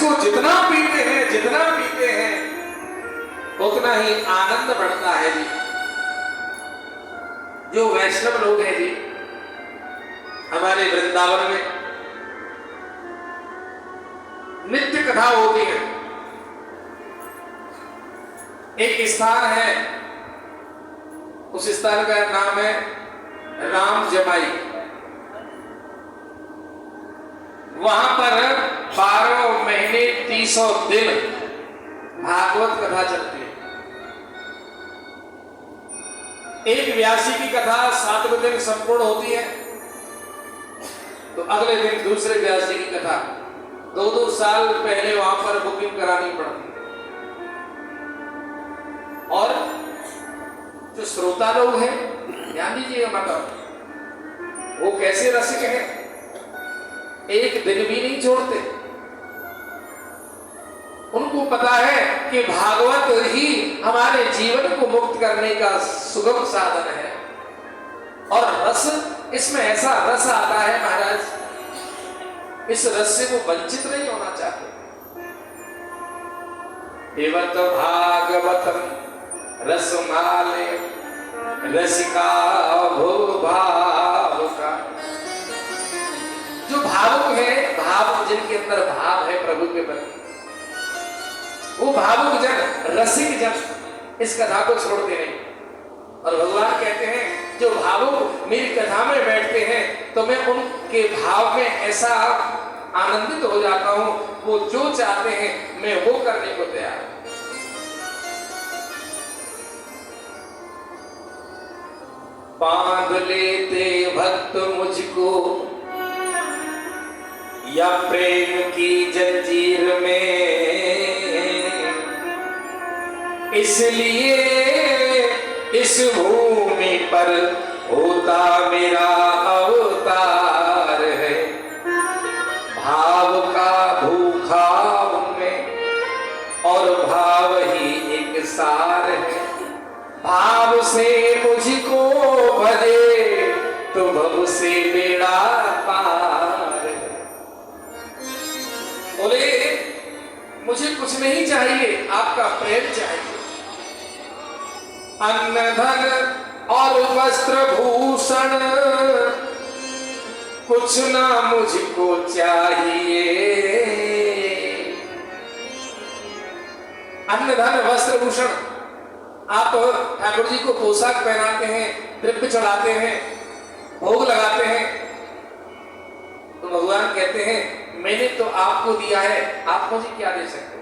इसको जितना पीते हैं उतना ही आनंद बढ़ता है जी। जो वैष्णव लोग हैं जी हमारे वृंदावन में नित्य कथा होती है। एक स्थान है, उस स्थान का नाम है राम जमाई। वहां पर 12 महीने 300 दिन भागवत कथा चलती है। एक व्यासी की कथा 7वें दिन संपूर्ण होती है तो अगले दिन दूसरे व्यासी की कथा 2-2 साल पहले वहां पर बुकिंग करानी पड़ती है। और जो श्रोता लोग हैं ध्यान दीजिएगा, मतलब वो कैसे रसिक हैं, एक दिन भी नहीं छोड़ते। उनको पता है कि भागवत ही हमारे जीवन को मुक्त करने का सुगम साधन है। और रस, इसमें ऐसा रस आता है महाराज, इस रस से वो वंचित नहीं होना चाहते। एवं भागवतम रसमाले रसिका भावुका। जो भावुक है, भाव जिनके अंदर भाव है प्रभु के प्रति, वो भावुक जन, रसिक जन इस कथा को छोड़ते नहीं। और भगवान कहते हैं जो भावुक मेरी कथा में बैठते हैं तो मैं उनके भाव में ऐसा आनंदित हो जाता हूं, वो जो चाहते हैं मैं वो करने को तैयार हूं। बांध लेते भक्त मुझको या प्रेम की जंजीर में, इसलिए इस भूमि पर होता मेरा अवतार है। भाव का भूखा में और भाव ही एक सार है। भाव से मुझको भजे तो भव से बेड़ा पार है। बोले मुझे कुछ नहीं चाहिए, आपका प्रेम चाहिए। अन्न धन और वस्त्र भूषण कुछ ना मुझको चाहिए। अन्न धन वस्त्र भूषण, आप ठाकुर जी को पोशाक पहनाते हैं, द्रव्य चढ़ाते हैं, भोग लगाते हैं, तो भगवान कहते हैं मैंने तो आपको दिया है, आप मुझे क्या दे सकते हो।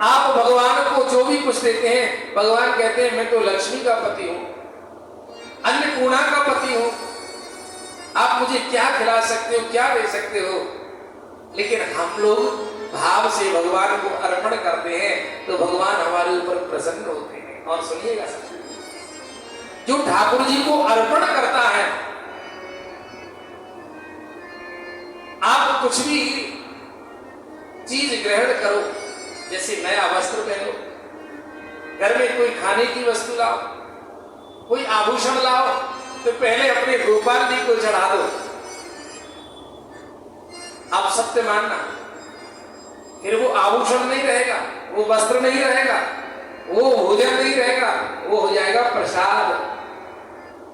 आप भगवान को जो भी कुछ देते हैं, भगवान कहते हैं मैं तो लक्ष्मी का पति हूं, अन्नपूर्णा का पति हूं, आप मुझे क्या खिला सकते हो, क्या दे सकते हो। लेकिन हम लोग भाव से भगवान को अर्पण करते हैं तो भगवान हमारे ऊपर प्रसन्न होते हैं। और सुनिएगा, जो ठाकुर जी को अर्पण करता है, आप कुछ भी चीज ग्रहण करो, जैसे नया वस्त्र पहनो, घर में कोई खाने की वस्तु लाओ, कोई आभूषण लाओ, तो पहले अपने गोपाल जी को चढ़ा दो। आप सत्य मानना, फिर वो आभूषण नहीं रहेगा, वो वस्त्र नहीं रहेगा, वो भोजन नहीं रहेगा, वो हो जाएगा प्रसाद।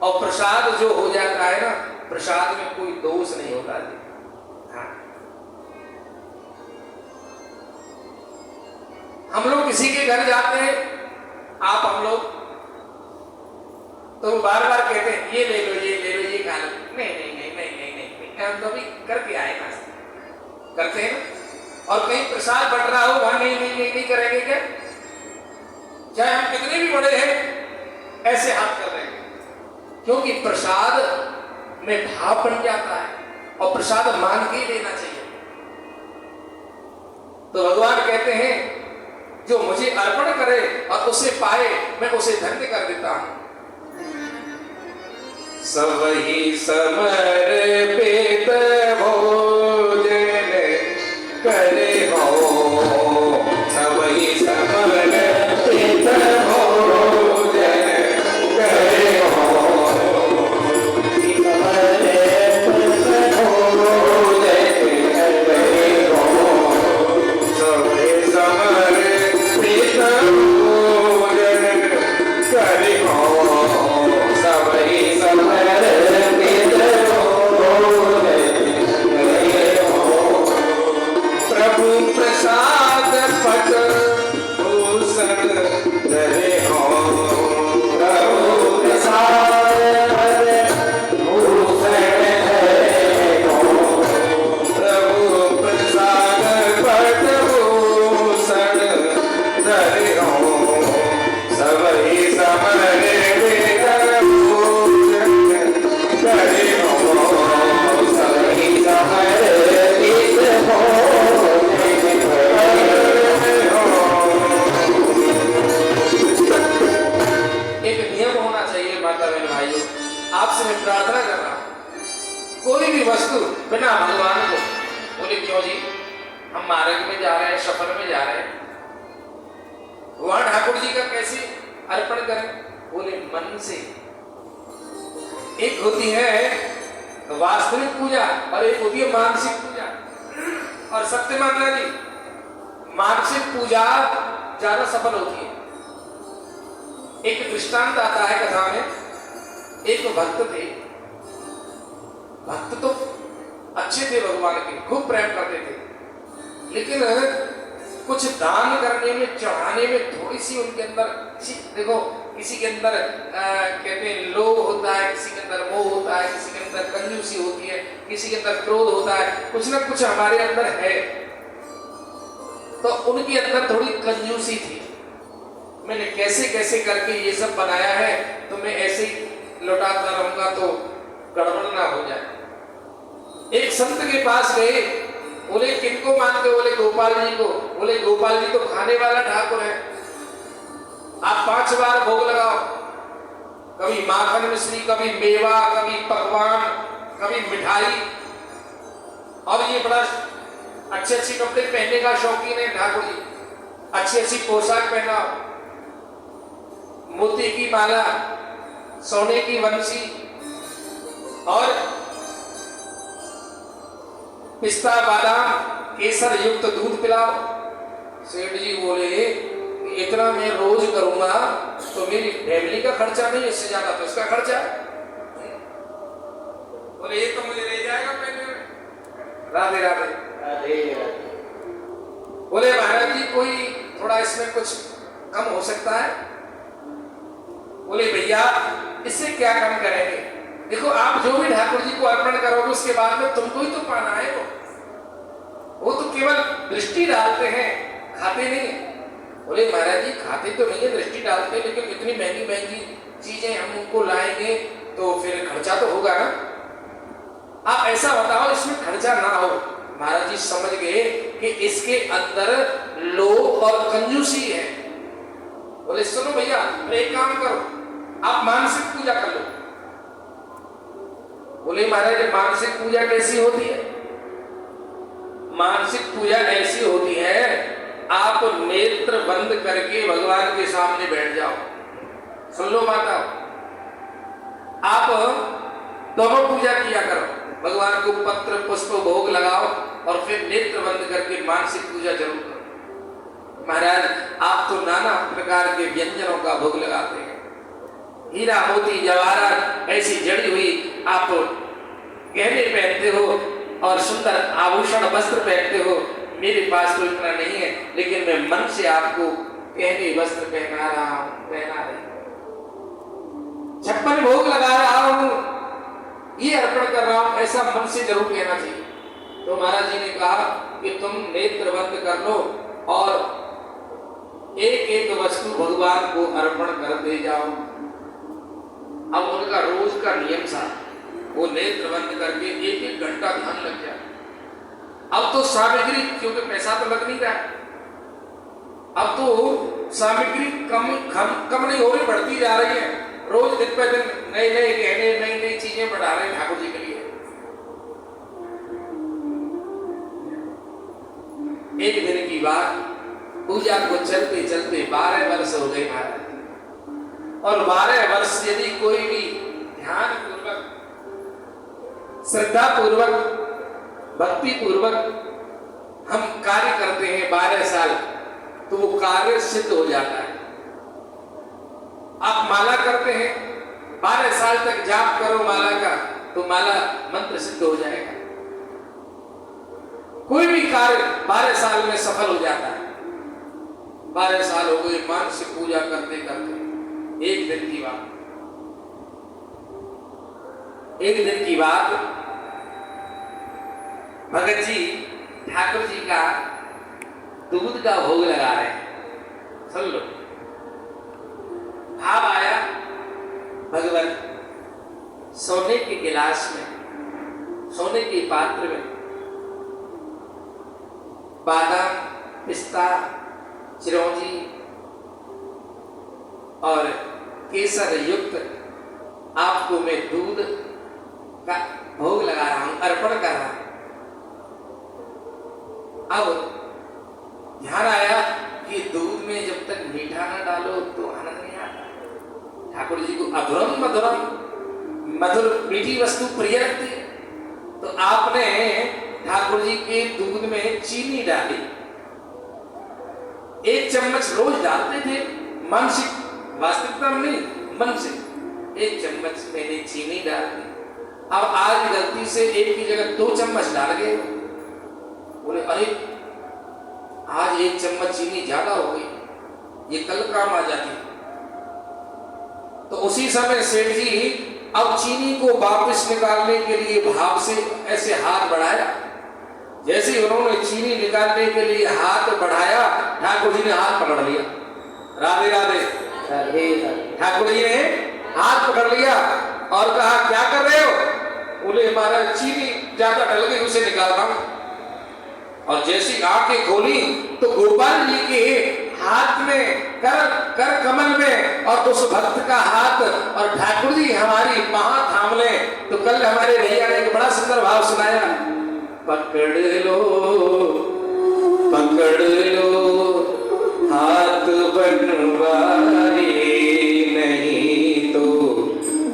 और प्रसाद जो हो जाता है ना, प्रसाद में कोई दोष नहीं होता जी। हाँ, हम लोग किसी के घर जाते हैं, आप हम लोग तो बार बार कहते हैं ये ले लो, ये ले लो, ये खा लो। नहीं नहीं नहीं नहीं नहीं नहीं, हम तो भी करके आए ना, करते हैं। और कहीं प्रसाद बट रहा हो, वहां नहीं नहीं नहीं नहीं करेंगे क्या? चाहे हम कितने भी बड़े हैं, ऐसे हाथ कर रहे हैं, क्योंकि प्रसाद में भाव बन जाता है और प्रसाद मान के ही लेना चाहिए। तो भगवान कहते हैं जो मुझे अर्पण करे और उसे पाए, मैं उसे धन्य कर देता हूं। सब ही समर्पित भोजन करे हो, सब ही समर्पित भोजन करे हो, समर्पित भोजन आपसे मैं प्रार्थना कर रहा हूं, कोई भी वस्तु बिना भगवान को। बोले क्यों जी, हम मार्ग में जा रहे हैं, सफर में जा रहे हैं, वहां ठाकुर जी का कैसे अर्पण करें? बोले मन से। एक होती है वास्तविक पूजा और एक होती है मानसिक पूजा। और सत्य मानना जी, मानसिक पूजा ज्यादा सफल होती है। एक दृष्टांत आता है कथा में। एक भक्त थे, भक्त तो अच्छे थे, भगवान के खूब प्रेम करते थे, लेकिन कुछ दान करने में, चढ़ाने में थोड़ी सी उनके अंदर, देखो किसी के अंदर कहते हैं लोभ होता है, किसी के अंदर मोह होता है, किसी के अंदर कंजूसी होती है, किसी के अंदर क्रोध होता है, कुछ ना कुछ हमारे अंदर है। तो उनके अंदर थोड़ी कंजूसी थी। मैंने कैसे कैसे करके ये सब बनाया है, तो मैं ऐसे ही लौटाता रहूंगा तो गड़बड़ ना हो जाए। एक संत के पास गए, बोले किनको मानते हो? बोले गोपाल जी को। बोले गोपाल जी तो खाने वाला ठाकुर है, आप 5 बार भोग लगाओ, कभी माखन मिश्री, कभी मेवा, कभी पकवान, कभी मिठाई। और ये बड़ा अच्छे अच्छे कपड़े पहनने का शौकीन है ठाकुर जी, अच्छी अच्छी पोशाक पहनाओ, मोती की माला, सोने की वंशी और पिस्ता बादाम केसर युक्त दूध पिलाओ। सेठ जी बोले इतना मैं रोज करूंगा तो मेरी फैमिली का खर्चा नहीं, इससे ज्यादा तो इसका खर्चा। बोले ये तो मुझे ले जाएगा पहने में। राधे राधे। बोले महाराज जी कोई थोड़ा इसमें कुछ कम हो सकता है? बोले भैया इससे क्या कम करेंगे, देखो आप जो भी ठाकुर जी को अर्पण करोगे उसके बाद में तुमको ही तो पाना है। वो तो केवल दृष्टि डालते हैं, खाते नहीं है। बोले महाराज जी खाते तो नहीं है, दृष्टि डालते हैं, लेकिन इतनी महंगी महंगी चीजें हम उनको लाएंगे तो फिर खर्चा तो होगा ना। आप ऐसा बताओ इसमें खर्चा ना हो। महाराज जी समझ गए कि इसके अंदर लोभ और कंजूसी है। बोले सुनो भैया, एक काम करो, आप मानसिक पूजा कर लो। बोले महाराज मानसिक पूजा कैसी होती है? मानसिक पूजा ऐसी होती है, आप नेत्र बंद करके भगवान के सामने बैठ जाओ। सुन लो माता, आप दोनों पूजा किया करो, भगवान को पत्र पुष्प भोग लगाओ और फिर नेत्र बंद करके मानसिक पूजा जरूर करो। महाराज आप तो नाना प्रकार के व्यंजनों का भोग लगाते हैं, हीरा मोती जवाहरात ऐसी जड़ी हुई आप गहने पहनते हो और सुंदर आभूषण वस्त्र पहनते हो। मेरे पास तो इतना नहीं है, लेकिन मैं मन से आपको गहने वस्त्र पहना रहा हूं, पहना रही हूं, 56 भोग लगा रहा हूं, ये अर्पण कर रहा हूं, ऐसा मन से जरूर कहना चाहिए। तो महाराज जी ने कहा कि तुम नेत्र बंद कर लो और एक एक वस्तु भगवान को अर्पण कर दे जाओ। अब उनका रोज का नियम था, वो नेत्र बंद करके 1-1 घंटा ध्यान लग जाए। अब तो सामग्री, क्योंकि पैसा तो लग नहीं रहा, अब तो सामग्री कम नहीं हो रही, बढ़ती जा रही है। रोज दिन पे दिन नए नए गहने, नई नई चीजें बढ़ा रहे हैं ठाकुर जी के लिए। एक दिन की बात, पूजा को चलते चलते 12 वर्ष हो गए महाराज। और 12 वर्ष यदि कोई भी ध्यान पूर्वक, श्रद्धा पूर्वक, भक्ति पूर्वक हम कार्य करते हैं 12 साल, तो वो कार्य सिद्ध हो जाता है। आप माला करते हैं, 12 साल तक जाप करो माला का, तो माला मंत्र सिद्ध हो जाएगा। कोई भी कार्य 12 साल में सफल हो जाता है। 12 साल हो गए मानसिक पूजा करते करते। एक दिन की बात, भगत जी ठाकुर जी का दूध का भोग लगा रहे हैं। सुन लो, भाव आया, भगवान सोने के गिलास में, सोने के पात्र में बादाम, पिस्ता, चिरौंजी और केसर युक्त आपको मैं दूध का भोग लगा रहा हूं, अर्पण कर रहा हूं। अब ध्यान आया कि दूध में जब तक मीठा ना डालो तो आनंद नहीं आता। ठाकुर जी को अधुरम मधुरम, मधुर मीठी वस्तु प्रिय लगती है, तो आपने ठाकुर जी के दूध में चीनी डाली। 1 चम्मच रोज डालते थे, मन से, वास्तविकता में नहीं, मन से 1 चम्मच मैंने चीनी डाल दी। अब आज गलती से 1 की जगह 2 चम्मच डाल गए। बोले अरे आज 1 चम्मच चीनी ज्यादा हो गई, ये कल काम आ जाती। तो उसी समय सेठ जी अब चीनी को वापस निकालने के लिए भाव से ऐसे हाथ बढ़ाया। जैसे ही उन्होंने चीनी निकालने के लिए हाथ बढ़ाया, ठाकुर जी ने हाथ पकड़ लिया। राधे राधे। ठाकुर जी ने हाथ पकड़ लिया और कहा क्या कर रहे हो? बोले हमारा चीनी ज्यादा डल गई, उसे निकालता हूं। और जैसी आंखें खोली तो गोपाल जी के हाथ में कर कमल में और उस भक्त का हाथ, और ठाकुर जी हमारी बाह थाम ले। तो कल हमारे भैया ने एक बड़ा सुंदर भाव सुनाया, पकड़ लो हाथ बनवारी, नहीं तो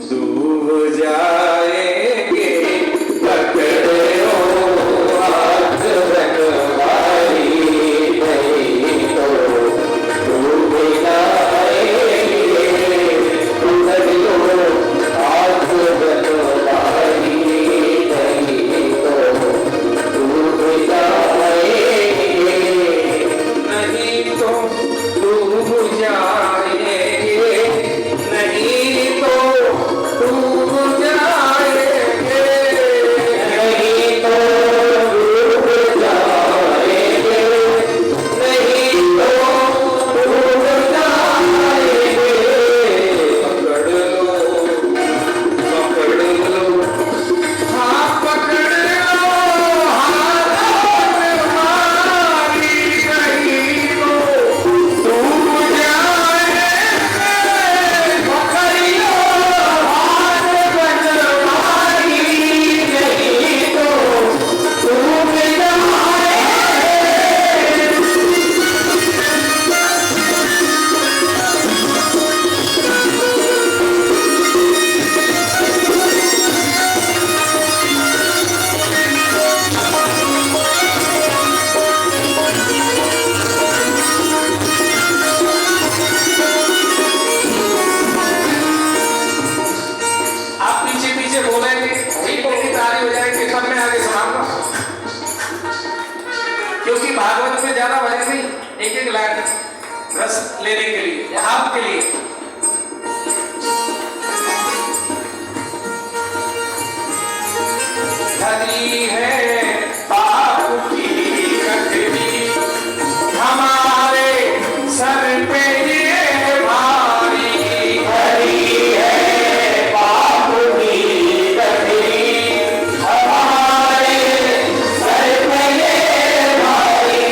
डूब जाएंगे। पकड़ लो हाथ बनवारी, नहीं तो डूब जाएंगे। पकड़ लो हाथ बनवारी, नहीं तो डूब जाएंगे, नहीं तो डूब जाएंगे, नहीं तो डूब जाएंगे, नहीं तो डूब जाएंगे, नहीं तो डूब जाएंगे। पकड़ लो हाँ पकड़ लो हाथ बनवारी, नहीं तो डूब जाएंगे। पकड़ लो हाथ बनवारी, नहीं तो डूब जाएंगे। आप पीछे पीछे बोलेंगे, ठीक होगी, ताली हो जाएगी, तब मैं आगे सुनाऊंगा। क्योंकि भागवत में ज्यादा भजन नहीं, एक लाइन रस लेने के लिए, आपके लिए। हरी है पाप की कटरी, हमारे सर पे ये भारी। हरी है पाप की कटरी, हमारे सर पे ये भारी।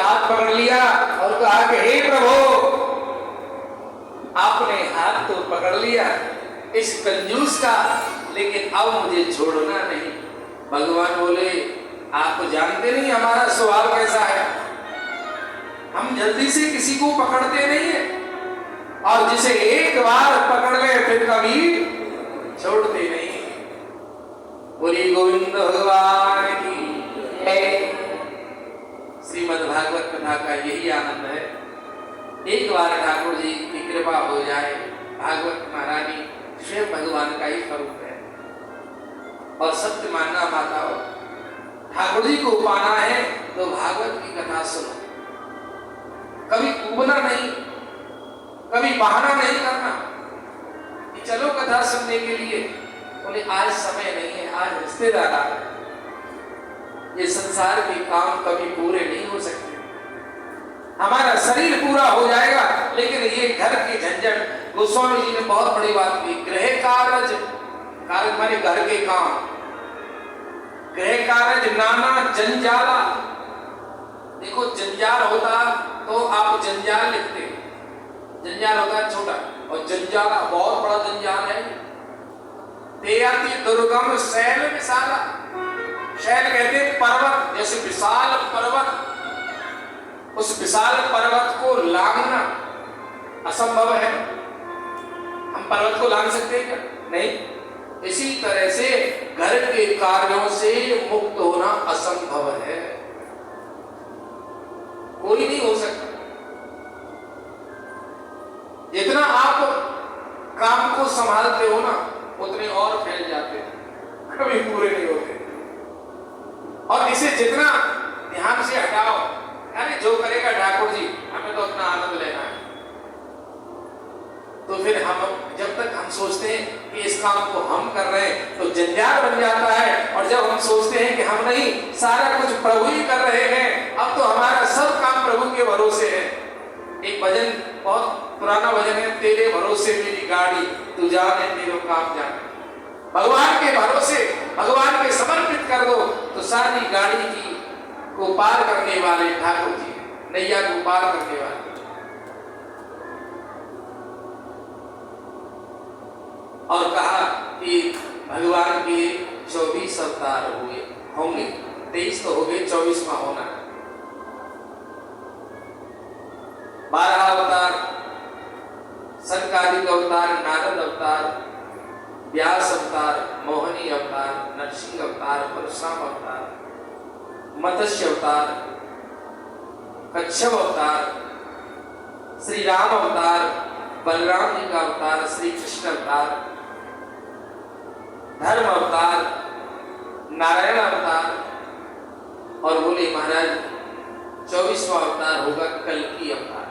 हाथ पकड़ लिया और कहा कि हे प्रभु, आपने हाथ तो पकड़ लिया इस कंजूस का, लेकिन अब मुझे छोड़ना नहीं। भगवान बोले, आप तो जानते नहीं हमारा स्वभाव कैसा है, हम जल्दी से किसी को पकड़ते नहीं है, और जिसे एक बार पकड़ ले फिर कभी छोड़ते नहीं। बोली गोविंद भगवान की जय। श्रीमद् भागवत कथा का यही आनंद है। एक बार ठाकुर जी की कृपा हो जाए, भागवत महारानी स्वयं भगवान का ही स्वरूप है, और सत्य मानना माता हो। ठाकुर जी को पाना है तो भागवत की कथा सुनो, कभी कूबना नहीं, कभी बहाना नहीं करना कि चलो कथा सुनने के लिए, बोले आज समय नहीं है, आज रिश्तेदार आ रहे। ये संसार के काम कभी पूरे नहीं हो सकते। हमारा शरीर पूरा हो जाएगा, लेकिन ये घर की झंझट, गोस्वामी जी ने बहुत बड़ी बात की, गृह कारज, कारज माने घर के काम, गृह कारज नाना जंजाला। देखो जंजाल होता तो आप जंजाल लिखते, जंजाल होता है छोटा, और जंजाला बहुत बड़ा जंजाल है। तेयाति दुर्गम शैल विशाला, शैल कहते पर्वत, जैसे विशाल पर्वत, उस विशाल पर्वत को लांघना असंभव है। हम पर्वत को लांघ सकते हैं क्या? नहीं। इसी तरह से घर के कार्यों से मुक्त होना असंभव है, कोई नहीं हो सकता। जितना आप काम को संभालते हो ना, उतने और फैल जाते हैं, कभी पूरे नहीं होते। और इसे जितना ध्यान से हटाओ, अरे जो करेगा ठाकुर जी, हमें तो अपना आनंद लेना है, तो फिर हम जब तक हम सोचते हैं कि इस काम को हम कर रहे हैं तो जंजाल बन जाता है। और जब हम सोचते हैं कि हम नहीं, सारा कुछ प्रभु ही कर रहे हैं, अब तो हमारा सब काम प्रभु के भरोसे है। एक भजन, बहुत पुराना भजन है, तेरे भरोसे मेरी गाड़ी, तू जाने तेरे काम जाने। भगवान के भरोसे, भगवान के समर्पित कर दो तो सारी गाड़ी की को पार करने वाले ठाकुर जी, नैया को पार करने वाले। और कहा कि भगवान के 24 अवतार हुए होंगे, 23 तो हो गए, 24वां होना। 12 अवतार, सनकादिक अवतार, नारद अवतार, व्यास अवतार, मोहिनी अवतार, नरसिंह अवतार, परशुराम अवतार, मत्स्य अवतार, कच्छप अवतार, श्री राम अवतार, बलराम जी का अवतार, श्री कृष्ण अवतार, धर्म अवतार, नारायण अवतार, और बोले महाराज 24वां अवतार होगा कल्कि अवतार।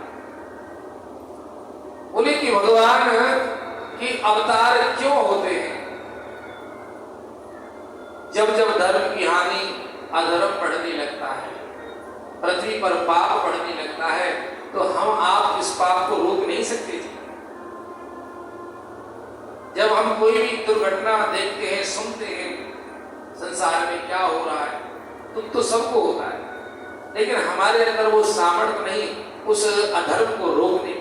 बोले कि भगवान के अवतार क्यों होते हैं? जब जब धर्म की हानि, अधर्म बढ़ने लगता है, पृथ्वी पर पाप बढ़ने लगता है, तो हम आप इस पाप को रोक नहीं सकते। जब हम कोई भी दुर्घटना देखते हैं, सुनते हैं, संसार में क्या हो रहा है, तो सबको होता है, लेकिन हमारे अंदर वो सामर्थ्य नहीं उस अधर्म को रोकने।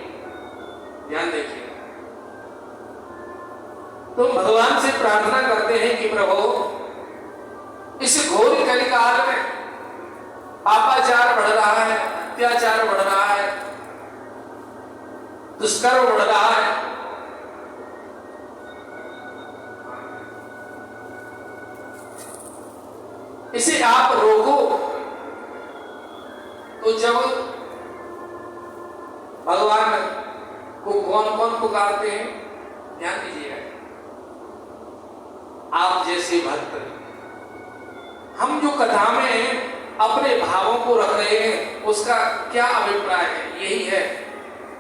ध्यान देखिए, तो भगवान से प्रार्थना करते हैं कि प्रभु इस घोर कलिकाल में पापाचार बढ़ रहा है, अत्याचार बढ़ रहा है, दुष्कर्म बढ़ रहा है, इसे आप रोको। तो जब भगवान को कौन कौन पुकारते हैं, ध्यान दीजिएगा, आप जैसे भक्त। हम जो कथा में अपने भावों को रख रहे हैं, उसका क्या अभिप्राय है? यही है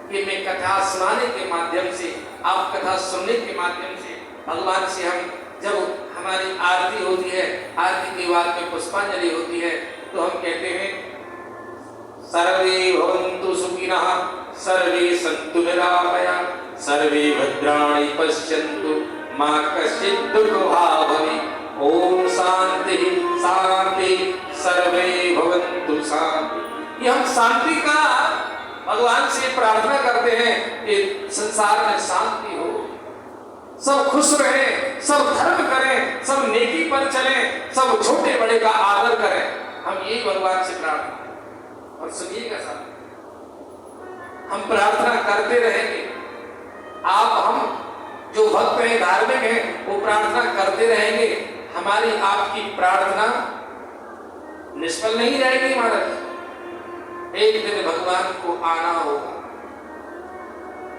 कि मैं कथा सुनाने के माध्यम से, आप कथा सुनने के माध्यम से भगवान से हम, जब हमारी आरती होती है, आरती के बाद में पुष्पांजलि होती है, तो हम कहते हैं सर्वे भवन्तु सुखिनः, सर्वे सन्तु निरामया, सर्वे भद्राणि पश्यन्तु, मा कश्चित् दुर्भाग् भवेत्। ओम शांति शांति, सर्वे भवन्तु शांति। कि हम शांति का भगवान से प्रार्थना करते हैं कि संसार में शांति हो, सब खुश रहें, सब धर्म करें, सब नेकी पर चलें, सब छोटे बड़े का आदर करें। हम यही भगवान से प्रार्थना करें। और सुनिएगा साहब, हम प्रार्थना करते रहेंगे, आप हम जो भक्त हैं, धार्मिक हैं, वो प्रार्थना करते रहेंगे, हमारी आपकी प्रार्थना निष्फल नहीं रहेगी महाराज। एक दिन भगवान को आना होगा,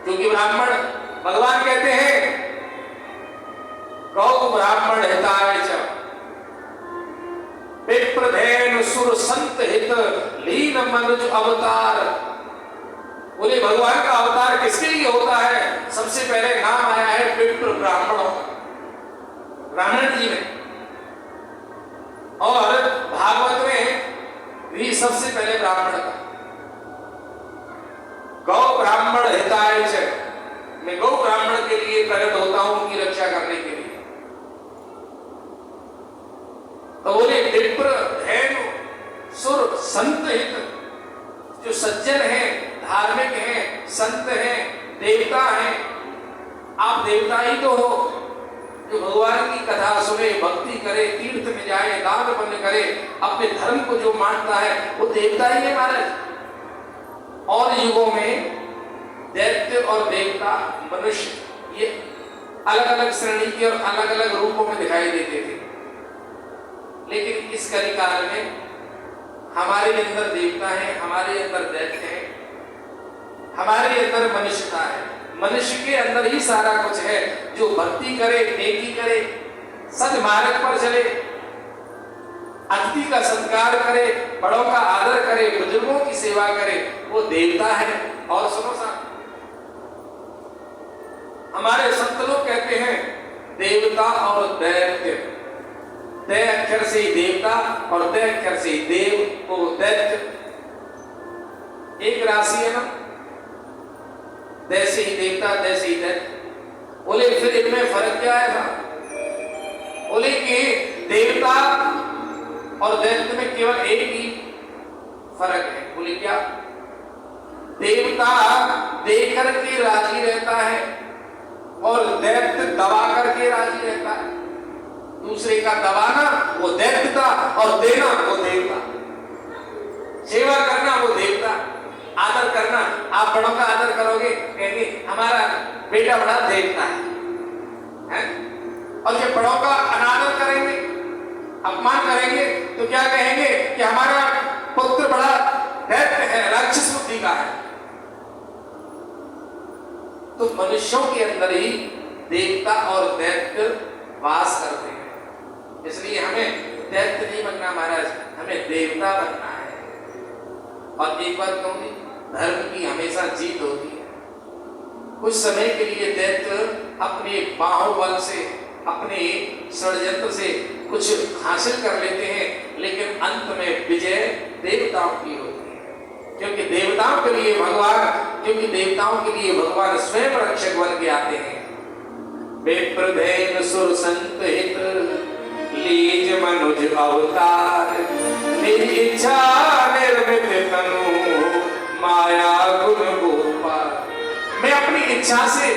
क्योंकि ब्राह्मण, भगवान कहते हैं गौ ब्राह्मण हिताय च विप्रधेनु सुर संत हित लीन मनुज अवतार। बोले भगवान का अवतार किसके लिए होता है? सबसे पहले नाम आया है विप्र ब्राह्मणों, ब्राह्मण जी में, और भागवत में भी सबसे पहले ब्राह्मण का। गौ ब्राह्मण हिताय च, मैं गौ ब्राह्मण के लिए प्रकट होता हूं, उनकी रक्षा करने के लिए। तो बोले विप्र धेनु सुर संत हित, जो सज्जन हैं, धार्मिक हैं, संत हैं, देवता हैं। आप देवता ही तो हो, जो भगवान की कथा सुने, भक्ति करे, तीर्थ में जाए, दान पुण्य करे, अपने धर्म को जो मानता है वो देवता ही है महाराज। और युगों में दैत्य और देवता, मनुष्य, ये अलग अलग श्रेणी के और अलग अलग रूपों में दिखाई देते थे। लेकिन इस कलिकाल में हमारे अंदर देवता है, हमारे अंदर दैत्य है, हमारे अंदर मनुष्यता है। मनुष्य के अंदर ही सारा कुछ है, जो भक्ति करे, नेकी करे, सद्मार्ग पर चले, अतिथि का सत्कार करे, बड़ों का आदर करे, बुजुर्गों की सेवा करे, वो देवता है। और सुनो साहब, हमारे संत लोग कहते हैं देवता और दैत्य, दै अक्षर से देवता और दै अक्षर से देव, को दैत्य एक राशि है ना, दैसे ही देवता, दैसे ही दैत्य। बोले फिर इनमें फर्क क्या है? बोले कि देवता और दैत्य में केवल एक ही फर्क है। बोले क्या? देवता दे करके राजी रहता है और दैत्य दबा करके राजी रहता है। दूसरे का दबाना वो दैत्यता और देना वो देवता। सेवा करना वो देवता, आदर करना, आप बड़ों का आदर करोगे, कहेंगे हमारा बेटा बड़ा देवता है? और जब बड़ों का अनादर करेंगे, अपमान करेंगे, तो क्या कहेंगे कि हमारा पुत्र बड़ा दैत्य है, राक्षस बुद्धि का है। तो मनुष्यों के अंदर ही देवता और दैत्य वास करते हैं। इसलिए हमें दैत्य नहीं बनना महाराज, हमें देवता बनना है। और एक बात कहूंगी, धर्म की हमेशा जीत होती है। कुछ समय के लिए दैत्य अपने बाहुबल से, अपने षड्यंत्र से कुछ हासिल कर लेते हैं, लेकिन अंत में विजय देवताओं की होती है। क्योंकि देवताओं के लिए भगवान स्वयं रक्षक बन के आते हैं। विप्रधेनु सुर संत हित लीज मनुज अवतार, निज इच्छा निर्मित तनु माया गुण गोपाल। मैं अपनी इच्छा से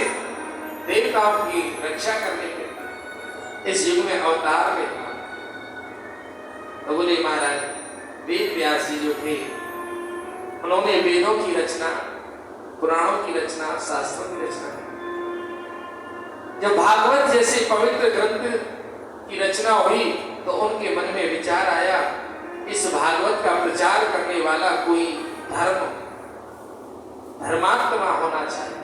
देवताओं की रक्षा करने के लिए इस युग में अवतार लेता हूं। तो बोले महाराज, वेद व्यास जी जो थे, उन्होंने वेदों की रचना, पुराणों की रचना, शास्त्रों की रचना। जब भागवत जैसे पवित्र ग्रंथ की रचना हुई तो उनके मन में विचार आया, इस भागवत का प्रचार करने वाला कोई धर्मात्मा होना चाहिए,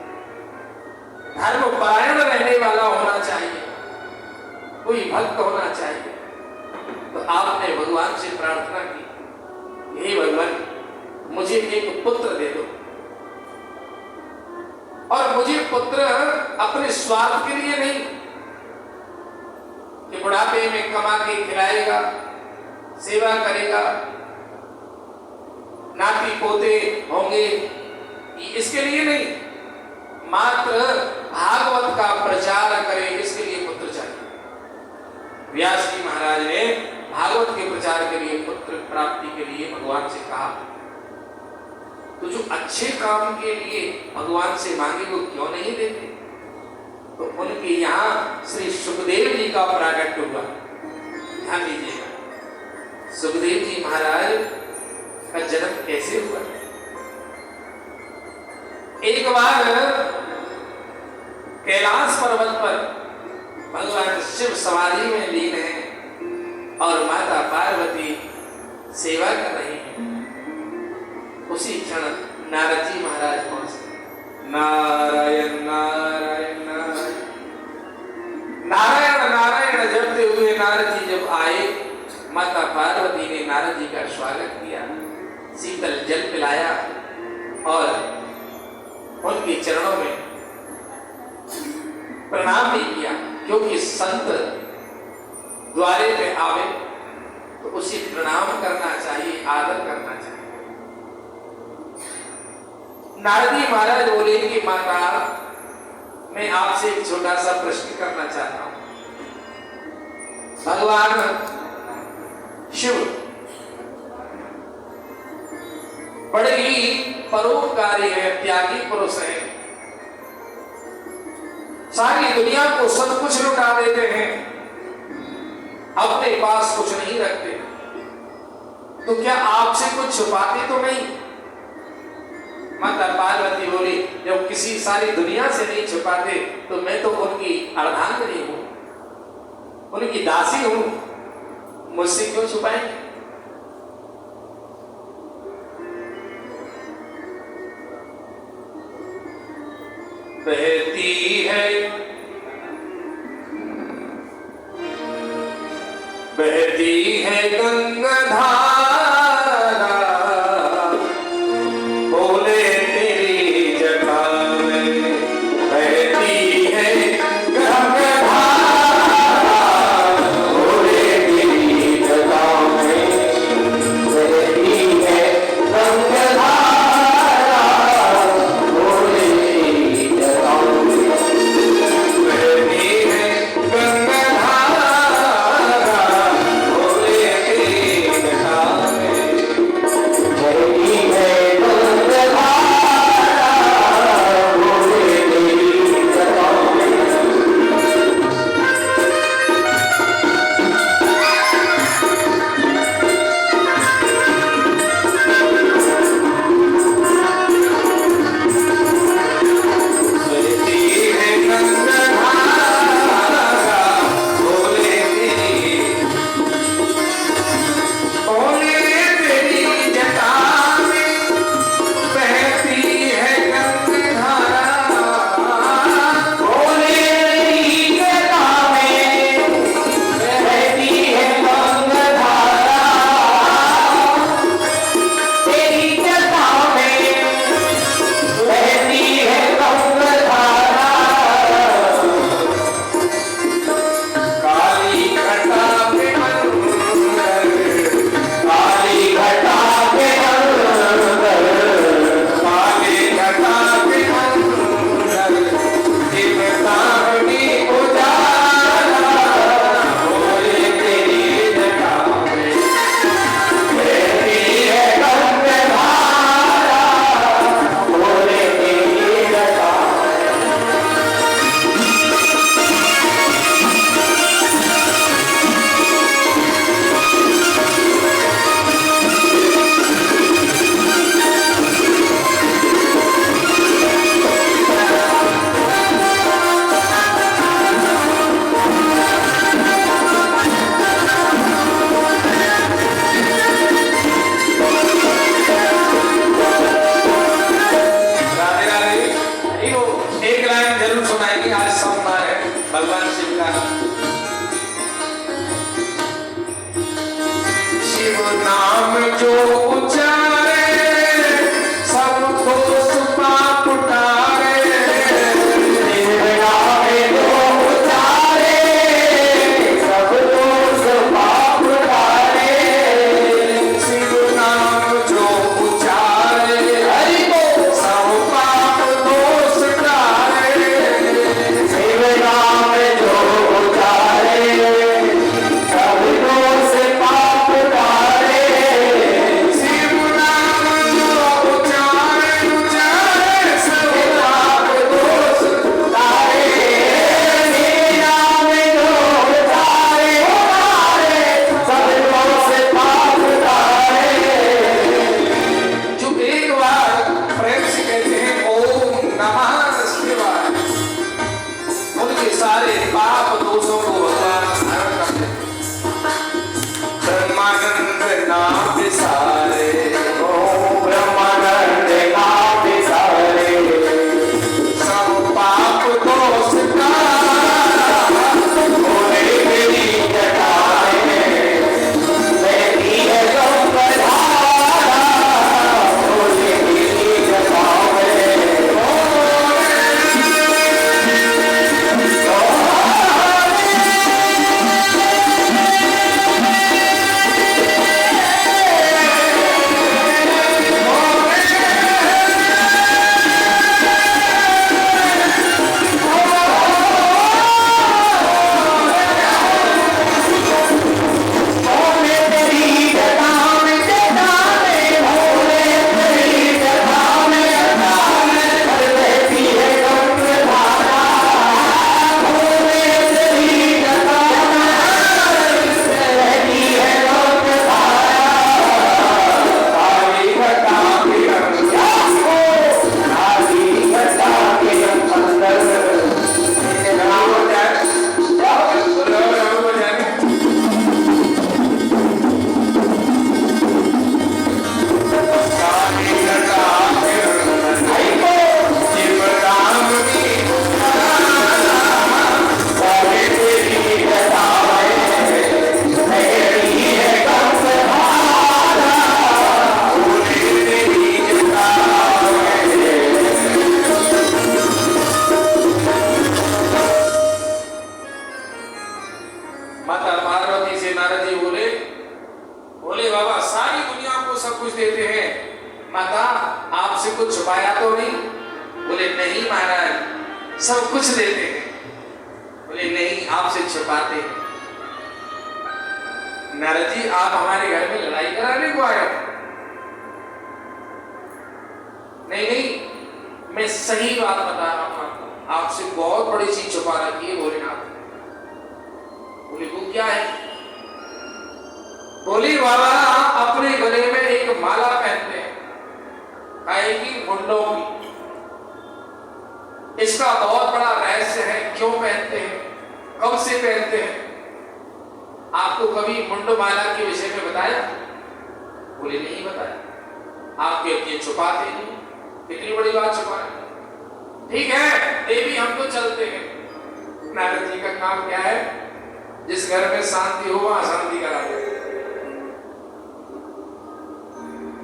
धर्म परायण रहने वाला होना चाहिए, कोई भक्त होना चाहिए। तो आपने भगवान से प्रार्थना की, हे भगवान मुझे एक पुत्र दे दो, और मुझे पुत्र अपने स्वार्थ के लिए नहीं कि बुढ़ापे में कमा के खिलाएगा, सेवा करेगा, नाती पोते होंगे, इसके लिए नहीं, मात्र भागवत का प्रचार करे, इसके लिए पुत्र चाहिए। व्यास जी महाराज ने भागवत के प्रचार के लिए, पुत्र प्राप्ति के लिए भगवान से कहा। तो जो अच्छे काम के लिए भगवान से मांगे वो क्यों नहीं देते? तो उनके यहाँ श्री सुखदेव जी का प्राकट्य हुआ। ध्यान दीजिएगा, सुखदेव जी महाराज का जन्म कैसे हुआ? एक बार कैलाश पर्वत पर भगवान शिव समाधि में लीन हैं और माता पार्वती सेवा कर रही हैं। उसी क्षण नारद जी महाराज पहुंचे। नारायण नारायण नारायण नारायण नारायण जपते हुए नारद जी जब आए, माता पार्वती ने नारद जी का स्वागत किया, शीतल जल पिलाया और उनके चरणों में प्रणाम भी किया। क्योंकि संत द्वारे पे आवे तो उसे प्रणाम करना चाहिए, आदर करना चाहिए। नारद जी महाराज बोले कि माता, मैं आपसे एक छोटा सा प्रश्न करना चाहता हूं। भगवान शिव बड़े ही परोपकारी है, त्यागी पुरुष है, सारी दुनिया को सब कुछ लुटा देते हैं, अपने पास कुछ नहीं रखते, तो क्या आपसे कुछ छुपाते तो नहीं? माता पार्वती बोली, जब किसी सारी दुनिया से नहीं छुपाते तो मैं तो उनकी अर्धांगिनी हूं, उनकी दासी हूं, मुझसे क्यों छुपाएंगे? बहती है गंगा धारा, बोले तेरी जटा में बहती है गंगा धारा, बोले तेरी जटा में बहती है गंगा धारा, बोले तेरी जटा में बहती है गंगा धारा, बोले तेरी कुछ छुपाया तो नहीं? बोले नहीं महाराज, सब कुछ देते हैं। बोले नहीं, आपसे छुपाते हैं। नारद जी, आप हमारे घर में लड़ाई कराने को आए? नहीं नहीं, मैं सही बात बता रहा हूं आपको, आपसे बहुत बड़ी चीज छुपा रखी है भोलेनाथ। बोले वो क्या है? बोले बाबा, अपने गले में एक माला पहनते हैं, आएगी मुंडों की। इसका बहुत बड़ा रहस्य है, क्यों पहनते हैं, कब से पहनते हैं? आपको कभी मुंड माला के विषय में बताया? बोले नहीं बताया। आप कहते हैं छुपाते नहीं, कितनी बड़ी बात छुपा है। ठीक है देवी, हम तो चलते हैं। नारद जी का काम क्या है? जिस घर में शांति हो वहां शांति करा दे।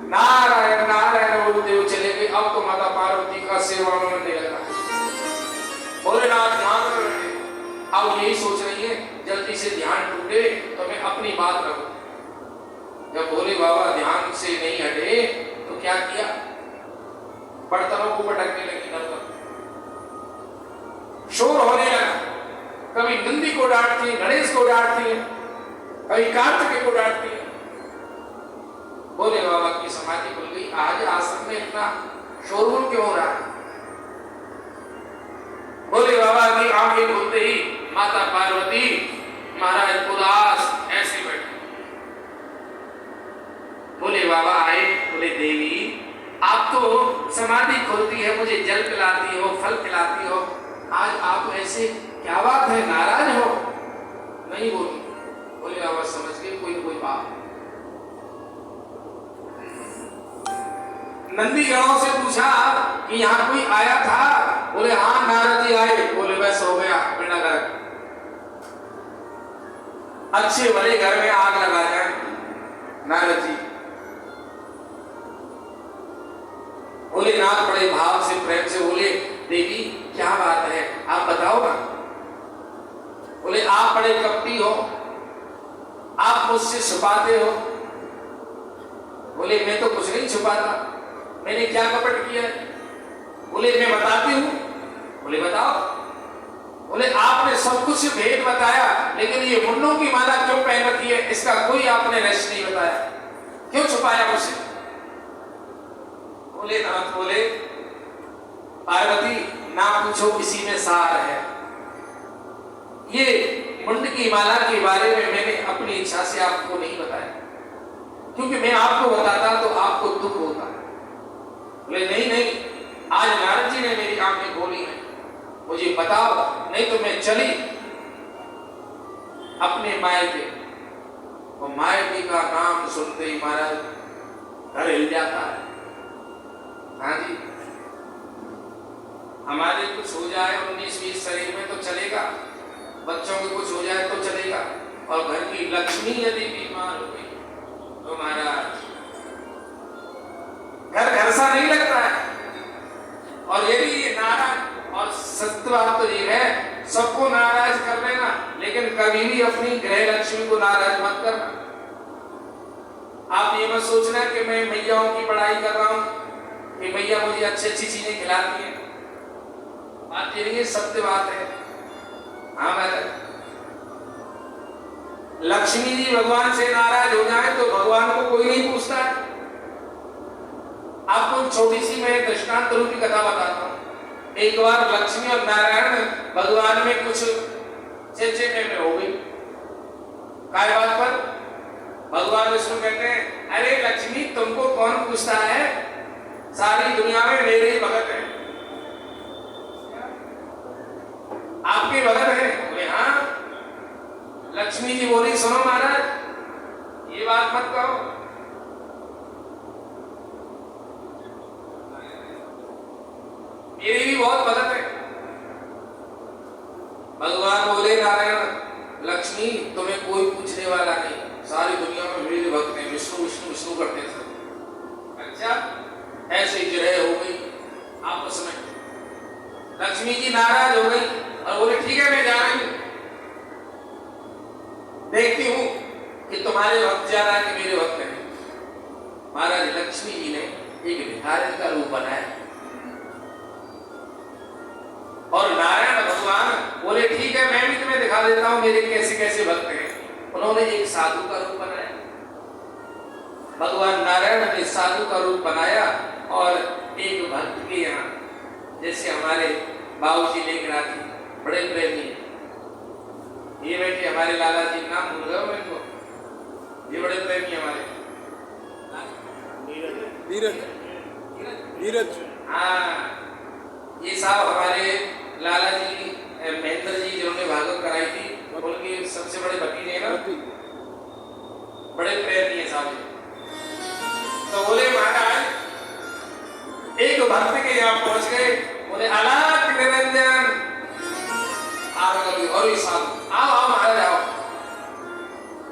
नारायण नारायण बोलते हुए चले गए। अब तो माता पार्वती का सेवा में नहीं लगा। भोलेनाथ ध्यान कर रहे, अब यही सोच रही है जल्दी से ध्यान टूटे तो मैं अपनी बात रखूं। जब भोले बाबा ध्यान से नहीं हटे तो क्या किया? बर्तनों को पटकने लगी। शोर होने लगा। कभी नंदी को डांटती है, गणेश को डांटती है, कभी कार्तिकेय को डांटती है। भोले बाबा की समाधि खुल गई। आज आश्रम में इतना शोरगुल क्यों हो रहा है? भोले बाबा की आंखें खुलते ही माता पार्वती महाराज उदास ऐसे बैठे। भोले बाबा आए। बोले देवी, आप तो समाधि खोलती है, मुझे जल पिलाती हो, फल खिलाती हो, आज आप ऐसे क्या बात है, नाराज हो? नहीं बोली। भोले बाबा समझ गए कोई बात। नंदी गणों से पूछा कि यहाँ कोई आया था? बोले हाँ नारद जी आए। बोले बस हो गया बेड़ा गर्क। अच्छे भले घर में आग लगा जाए नारद जी। भोलेनाथ बड़े भाव से प्रेम से बोले देवी क्या बात है, आप बताओ ना। बोले आप बड़े कपटी हो, आप मुझसे छुपाते हो। बोले मैं तो कुछ नहीं छुपाता, मैंने क्या कपट किया है? बोले मैं बताती हूं। बोले बताओ। बोले आपने सब कुछ भेद बताया, लेकिन ये मुंडों की माला क्यों पहन रखी है, इसका कोई आपने रहस्य नहीं बताया, क्यों छुपाया मुझसे? भोलेनाथ बोले पार्वती ना पूछो, इसी में सार है। ये मुंड की माला के बारे में मैंने अपनी इच्छा से आपको नहीं बताया, क्योंकि मैं आपको बताता तो आपको दुख होता। बोले नहीं नहीं, आज नारद जी ने मेरी आंखें खोली हैं, मुझे बताओ, नहीं तो मैं चली अपने मायके। वो मायके का नाम सुनते ही महाराज घर हिल जाता है। हाँ जी, हमारे कुछ हो जाए 19-20 शरीर में तो चलेगा, बच्चों के कुछ हो जाए तो चलेगा, और घर की लक्ष्मी यदि बीमार हो गई तो महाराज घर सा नहीं लगता है। और यदि ये नाराज, और सत्य बात तो ये है, सबको नाराज कर लेना, लेकिन कभी भी अपनी गृह लक्ष्मी को नाराज मत करना। आप ये मत सोचना कि मैं मैयाओं की पढ़ाई कर रहा हूं कि मैया मुझे अच्छी अच्छी चीजें खिलाती है। बात ये नहीं है, सत्य बात है। हाँ महाराज, लक्ष्मी जी भगवान से नाराज हो जाए तो भगवान को कोई नहीं पूछता है। आपको छोटी सी मैं दृष्टांत रूपी कथा बताता हूं। एक बार लक्ष्मी और नारायण भगवान में कुछ चर्चे में हो गई। काय बात पर? भगवान विष्णु कहते हैं अरे लक्ष्मी तुमको कौन पूछता है, सारी दुनिया में मेरे ही भगत है, आपके भगत है। बोले हाँ। लक्ष्मी जी बोली सुनो महाराज, ये बात मत कहो, मेरी भी बहुत भगत है। भगवान बोले नारायण लक्ष्मी तुम्हें कोई पूछने वाला नहीं, सारी दुनिया में मेरे भक्त हैं, विष्णु विष्णु विष्णु करते हैं सब। अच्छा, ऐसे ही जय हो गई आपस में। लक्ष्मी जी नाराज हो गई और बोले ठीक है मैं जा रही हूं, देखती हूं कि तुम्हारे भक्त ज्यादा है कि मेरे भक्त हैं। महाराज लक्ष्मी जी ने एक भिखारी का रूप बनाया। और नारायण भगवान बोले ठीक है, मैं भी तुम्हें दिखा देता हूं मेरे कैसे कैसे भक्त हैं। उन्होंने एक साधु का रूप बनाया। भगवान नारायण ने साधु का रूप बनाया और एक भक्त के यहाँ, जैसे हमारे बाबूजी लेकर आते बड़े प्रेमी हैं, ये बैठे हमारे लाला जी, नाम भूल गए मेरे को, ये बड़े प्रेमी हमारे नीरज। हाँ, ये साहब हमारे लाला जी महेंद्र जी जिन्होंने भागवत कराई थी, उनके सबसे बड़े भतीजे ना, बड़े प्रेमी है साहब। तो बोले महाराज, एक भक्त के यहाँ पहुंच गए, बोले अलग निरंजन और आओ आओ महाराज आओ,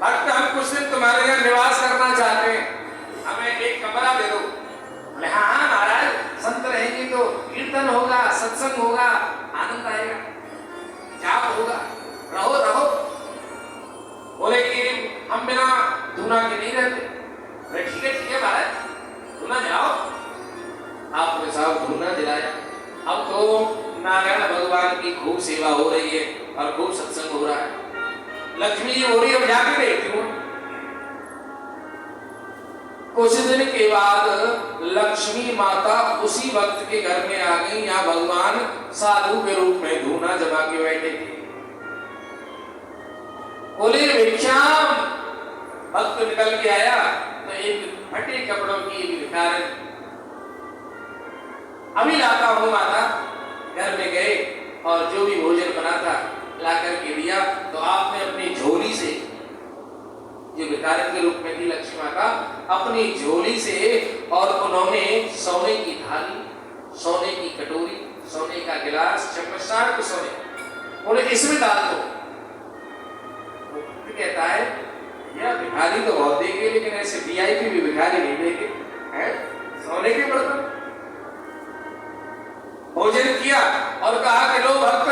भक्त हम कुछ दिन तुम्हारे यहाँ निवास करना चाहते हैं, हमें एक कमरा दे दो। बोले हाँ हाँ महाराज, संत रहेंगे तो कीर्तन होगा, सत्संग होगा, आनंद आएगा, जाप होगा, रहो रहो। बोले कि हम बिना धुना के नहीं रहते। बोले ठीक है महाराज, धुना जाओ। आपने साहब धुना दिलाया। अब तो नारायण भगवान की खूब सेवा हो रही है और खूब सत्संग हो रहा है, लक्ष्मी जी हो रही है। अब जाके देखती हूँ, कुछ दिन के बाद लक्ष्मी माता उसी वक्त के घर में आ गई, यहाँ भगवान साधु के रूप में धूना जमा के बैठे थे। बोले भिक्षाम, भक्त निकल के आया तो एक फटे कपड़ों की भिखारी, अभी लाता हूं माता। घर में गए और जो भी भोजन बना था ला करके दिया। तो आपने अपनी झोली से, जो भिखारी के रूप में थी लक्ष्मी माता, अपनी झोली से, और उन्होंने सोने की थाली, सोने की कटोरी, सोने का गिलास, चम्मच, सारे को सोने, बोले इसमें डाल दो। तो कहता है यह भिखारी तो बहुत देंगे, लेकिन ऐसे वीआईपी भी भिखारी नहीं देंगे, हैं? सोने के बर्तन। भोजन किया और कहा कि लो भक्त,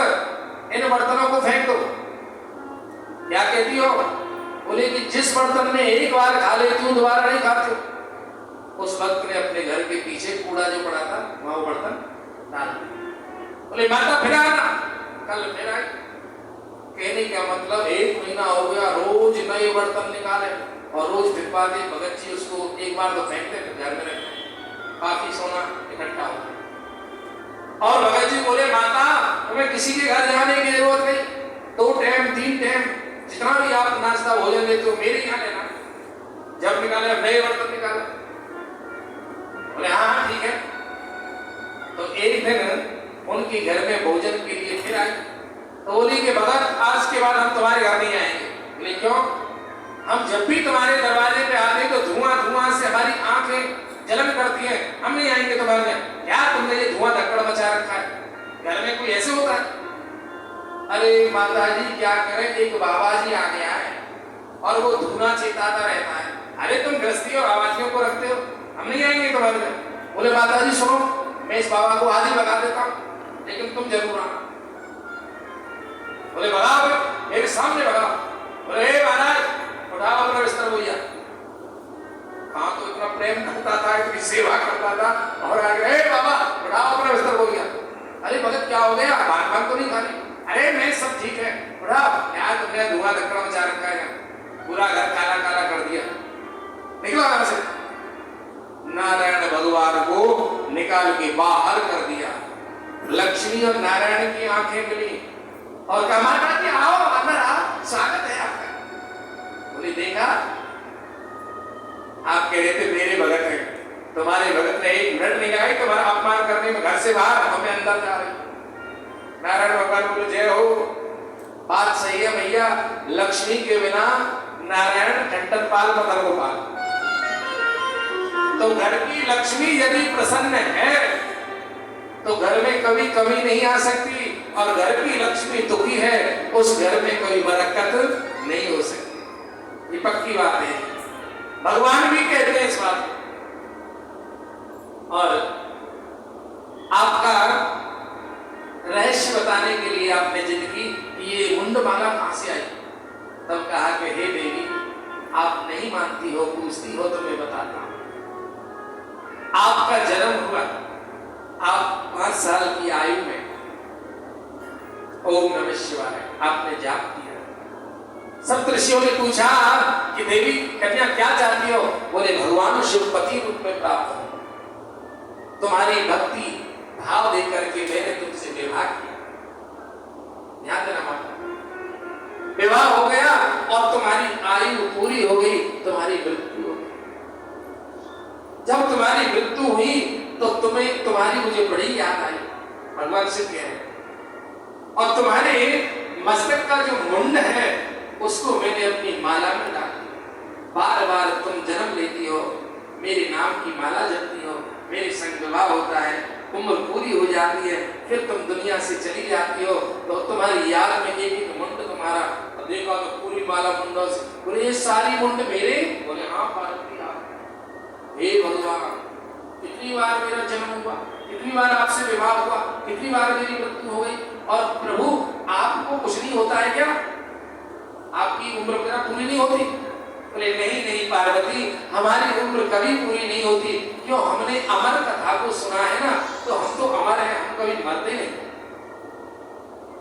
इन बर्तनों को फेंक दो। क्या कहती हो? बोले कि जिस बर्तन में एक बार खा लेती हूं दोबारा नहीं खाती हूं। उस भक्त ने अपने घर के पीछे कूड़ा जो पड़ा था वहां वो बर्तन डाल दिया। बोले माता फिर आना। कल फिर आई। कहने का मतलब 1 महीना हो गया, रोज नए बर्तन निकाले और रोज फिर पाते। भगत जी उसको एक बार तो फेंकते, घर में रखते, काफी सोना इकट्ठा हो। और भगत जी बोले माता तुम्हें किसी के घर जाने की जरूरत नहीं, 2 टाइम 3 टाइम जितना भी आप नाश्ता भोजन लेते हो मेरे यहाँ लेना। जब निकाले नए बर्तन निकाले। बोले हाँ ठीक है। तो एक दिन उनके घर में भोजन के लिए फिर आई। तो बोली कि भगत आज के बाद हम तुम्हारे घर नहीं आएंगे। बोले क्यों? हम जब भी तुम्हारे दरवाजे पे आते तो धुआं धुआं से हमारी आंखें जलन करती है, हम नहीं आएंगे तुम्हारे घर। क्या तुमने ये धुआं धक्कड़ मचा रखा है? घर में कोई ऐसे होता है? अरे माता जी क्या करें, एक बाबा जी आ गया है और वो धुआं चेताता रहता है। अरे तुम गृहस्थी और बाबाजियों को रखते हो, हम नहीं आएंगे तुम्हारे घर। बोले माता जी सुनो, मैं इस बाबा को आज ही भगा देता हूँ, लेकिन तुम जरूर आना। बोले भगाओ, मेरे सामने भगाओ। बोले महाराज उठाओ अपना बिस्तर भैया। हाँ तो इतना प्रेम करता था, इतनी सेवा करता था, और आ गए बाबा उठाओ अपना बिस्तर भैया। अरे भगत क्या हो गया, भान तो नहीं खानी? अरे मैं सब ठीक है, उठाओ। यार तुमने धुआं धक्कड़ मचा रखा है, पूरा घर काला काला कर दिया, निकलो घर से। नारायण भगवान को निकाल के बाहर कर दिया। लक्ष्मी और नारायण की आंखें मिली और कहा माता जी आओ अंदर आओ, स्वागत है आपका। बोले देखा, आप कह रहे थे मेरे भगत हैं, तुम्हारे भगत ने 1 मिनट नहीं लगाई तुम्हारा अपमान करने में, घर से बाहर हमें अंदर जा रहे। नारायण भगवान बोले जय हो, बात सही है भैया, लक्ष्मी के बिना नारायण ठंडन पाल मदर गोपाल। तो घर की लक्ष्मी यदि प्रसन्न है तो घर में कभी कमी नहीं आ सकती, और घर की लक्ष्मी दुखी है उस घर में कोई बरकत नहीं हो सकती। ये पक्की बात है, भगवान भी कहते हैं इस बात। और आपका रहस्य बताने के लिए आपने जिद की कि ये मुंडमाला कहां से आई, तब कहा कि हे देवी आप नहीं मानती हो, पूछती हो तो मैं बताता हूं। आपका जन्म हुआ, आप 5 साल की आयु में ओम नमः शिवाय आपने जाप किया। सब ऋषियों ने पूछा कि देवी कन्या क्या चाहती हो? बोले भगवान शिव पति रूप में प्राप्त हो, तुम्हारी भक्ति भाव देकर के मैंने तुमसे विवाह किया। ध्यान देना माता, विवाह हो गया और तुम्हारी आयु पूरी हो गई, तुम्हारी मृत्यु हो गई। जब तुम्हारी मृत्यु हुई तो तुम्हें तुम्हारी मुझे बड़ी याद आई, भगवान शिव कह रहे, और तुम्हारे मस्तक का जो मुंड है उसको मैंने अपनी माला में डाल दिया। बार बार तुम जन्म लेती हो, मेरे नाम की माला जपती हो, मेरे संग विवाह होता है, उम्र पूरी हो जाती है, फिर तुम दुनिया से चली जाती हो, तो तुम्हारी याद में एक मुंड तुम्हारा, और देखा तो पूरी माला मुंडों से। बोले ये सारी मुंड मेरे? बोले हाँ पार्वती आप। हे भगवान, कितनी बार मेरा जन्म हुआ, कितनी बार आपसे विवाह हुआ, कितनी बार मेरी मृत्यु हो गई, और प्रभु आपको कुछ नहीं होता है क्या? आपकी उम्र मेरा पूरी नहीं होती? बोले नहीं नहीं पार्वती, हमारी उम्र कभी पूरी नहीं होती। क्यों? हमने अमर कथा को सुना है ना, तो हम तो अमर हैं, हम कभी मरते नहीं।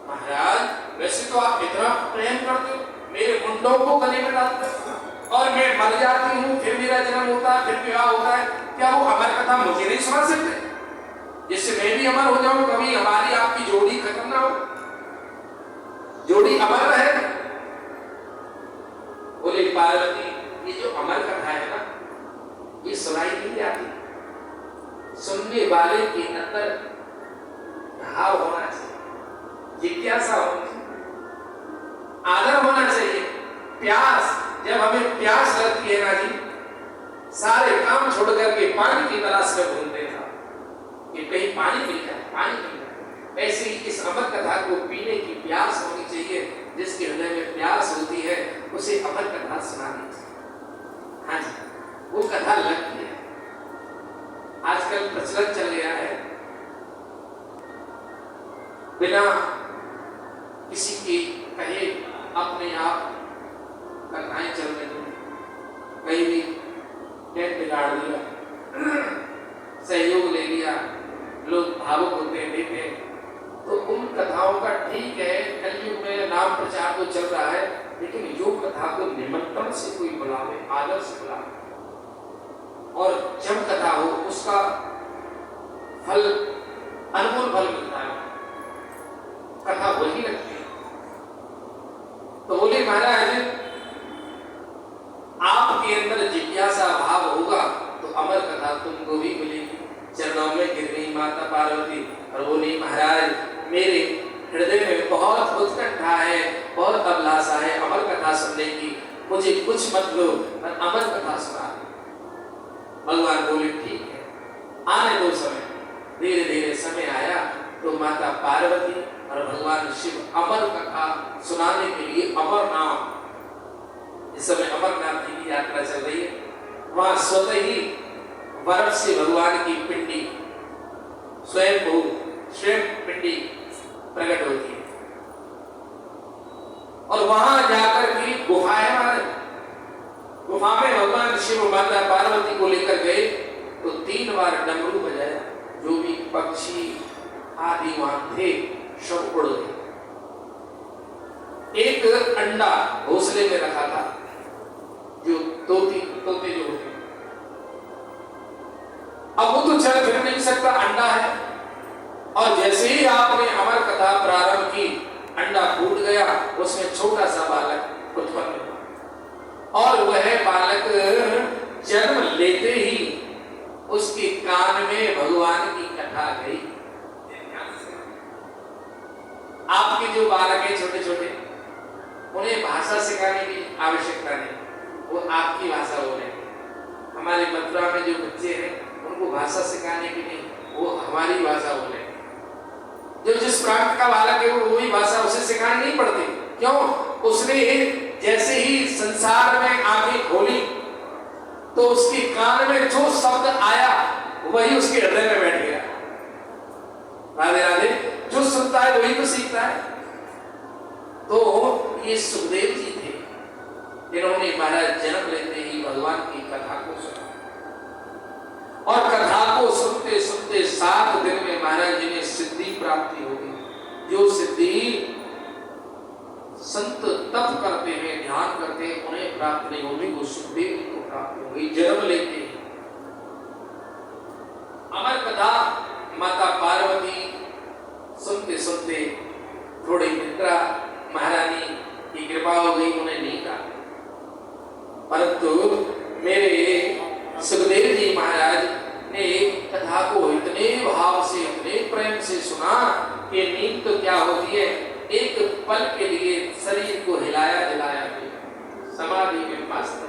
महाराज वैसे तो आप इतना प्रेम करते हो, मेरे मुंडों को गले में डालते हो, और मैं मर जाती हूँ, फिर मेरा जन्म होता है, फिर विवाह होता है, क्या वो अमर कथा मुझे नहीं सुना सकते? जिससे मैं भी अमर हो जाऊं, कभी हमारी आपकी जोड़ी खत्म ना हो, जोड़ी अमर रहे। बोले पार्वती ये जो अमर कथा है ना, ये सुनाई नहीं जाती, सुनने वाले के अंदर भाव होना चाहिए, जिज्ञासा होनी चाहिए, आदर होना चाहिए, प्यास। जब हमें प्यास लगती है ना जी, सारे काम छोड़ करके पानी की तलाश में घूमते था कि कहीं पानी मिल जाए, पानी मिल जाए। ऐसे ही इस अमर कथा को पीने की प्यास होनी चाहिए। जिसके हृदय में प्यास होती है उसे अमर कथा सुनानी चाहिए। हाँ जी, वो कथा लगती है। आजकल प्रचलन चल गया है, बिना किसी के कहे अपने आप कथाएं चल रही, कहीं भी टेंट बिगाड़ दिया, सहयोग ले लिया, लोग भावुक होते देते, तो उन कथाओं का ठीक है, कलयुग में नाम प्रचार तो चल रहा है, लेकिन जो कथा को निमंत्रण से कोई बुलावे, आदर से बुलावे, और जब कथा हो उसका फल, अनमोल फल मिलता है, कथा वही लगती है। तो बोले महाराज आपके अंदर जिज्ञासा भाव होगा तो अमर कथा तुमको भी मिलेगी। चरणों में गिर गई माता पार्वती और बोली महाराज मेरे हृदय में बहुत उत्कंठा है, बहुत अभिलाषा है अमर कथा सुनने की, मुझे कुछ मत लो पर अमर कथा सुना। भगवान बोले ठीक है, आने दो समय। धीरे धीरे समय आया तो माता पार्वती और भगवान शिव अमर कथा सुनाने के लिए अमरनाथ, इस समय अमरनाथ जी की यात्रा चल रही है, वहां स्वतः ही बर्फ से भगवान की पिंडी स्वयं पिंडी प्रकट होती है, और वहां जाकर की गुफा है हमारे, गुफा में भगवान शिव माता पार्वती को लेकर गए तो 3 बार डमरू बजाया, जो भी पक्षी आदि वहां थे सब उड़ गए। एक अंडा घोंसले में रखा था, जो तोते जो होते, अब वो तो चल फिर नहीं सकता, अंडा है, और जैसे ही आपने अमर कथा प्रारंभ की अंडा फूट गया, उसमें छोटा सा बालक उत्पन्न हुआ, और वह बालक जन्म लेते ही उसके कान में भगवान की कथा गई। आपके जो बालक हैं छोटे छोटे, उन्हें भाषा सिखाने की आवश्यकता नहीं, वो आपकी भाषा बोलेंगे। हमारे मथुरा में जो बच्चे हैं उनको भाषा सिखाने की नहीं, वो हमारी भाषा बोलेंगे। जो जिस प्रांत का बालक है वो वही भाषा उसे सिखानी नहीं पड़ती। क्यों? उसने जैसे ही संसार में आंखें खोली तो उसके कान में जो शब्द आया वही उसके हृदय में बैठ गया। राधे राधे। जो सुनता है वही तो सीखता है। तो ये सुखदेव जी थे जिन्होंने महाराज जन्म लेते ही भगवान की कथा को सुना, और कथा संत तप करते हैं, ध्यान करते हैं, उन्हें प्राप्त नहीं होगी, वो सुखदेव जी को प्राप्त हो गई। जन्म लेते हैं अमर कथा माता पार्वती सुनते सुनते थोड़ी निद्रा महारानी की कृपा हो गई, उन्हें नींद आ गई। परंतु मेरे सुखदेव जी महाराज ने कथा को इतने भाव से, इतने प्रेम से सुना कि नींद तो क्या होती है, एक पल के लिए शरीर को हिलाया दिलाया समाधि में मस्त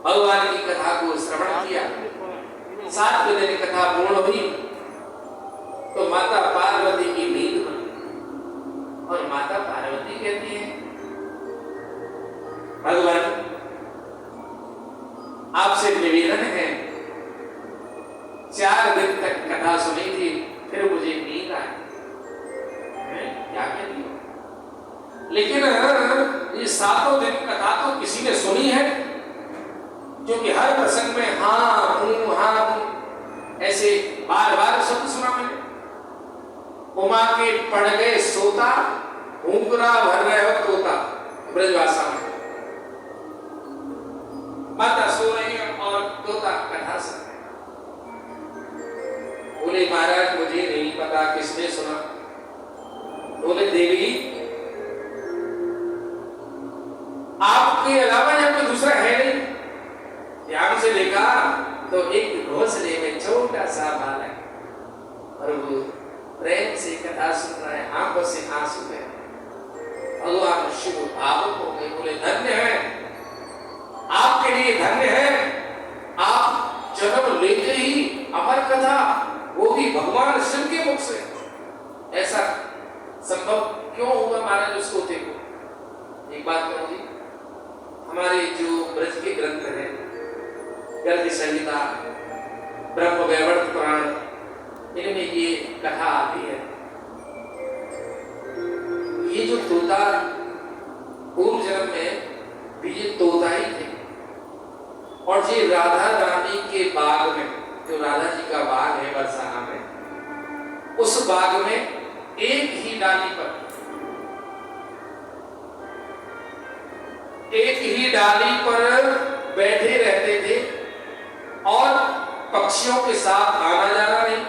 भगवान की कथा को श्रवण किया। 7 दिन कथा पूर्ण हुई तो माता पार्वती की नींद बनी और माता पार्वती कहती है, भगवान आपसे निवेदन है, 4 दिन तक कथा सुनी थी, फिर मुझे नींद आई, क्या कहती हो? लेकिन ये 7 दिन कथा तो किसी ने सुनी है, क्योंकि हर प्रसंग में हाँ हूं ऐसे बार बार शब्द सुना मैंने। उमा के पड़ गए सोता, ऊंगरा भर रहे हो तोता, ब्रजवासा में माता सो रही है और तोता कथा सुन रहे। बोले महाराज मुझे नहीं पता किसने सुना। बोले देवी आपके अलावा जब कोई दूसरा है नहीं। ध्यान से देखा तो एक घोंसले में छोटा सा बालक और वो प्रेम से कथा सुन रहा है, आंखों से आंसू है। भगवान शिव भावुक हो गए, बोले धन्य है, आपके लिए धन्य है, आप जन्म लेते ही अमर कथा, वो भी भगवान शिव के मुख से। ऐसा संभव क्यों हुआ महाराज उसको देखो। एक बात कहो जी, हमारे जो ब्रज के ग्रंथ हैं, गर्ग संहिता, ब्रह्म वैवर्त पुराण, इनमें ये कथा आती है। ये जो तोता पूर्व जन्म में भी ये तोता ही थे, और ये राधा रानी के बाग में, जो राधा जी का बाग है बरसाना में, उस बाग में एक ही डाली पर बैठे रहते थे और पक्षियों के साथ आना जाना नहीं,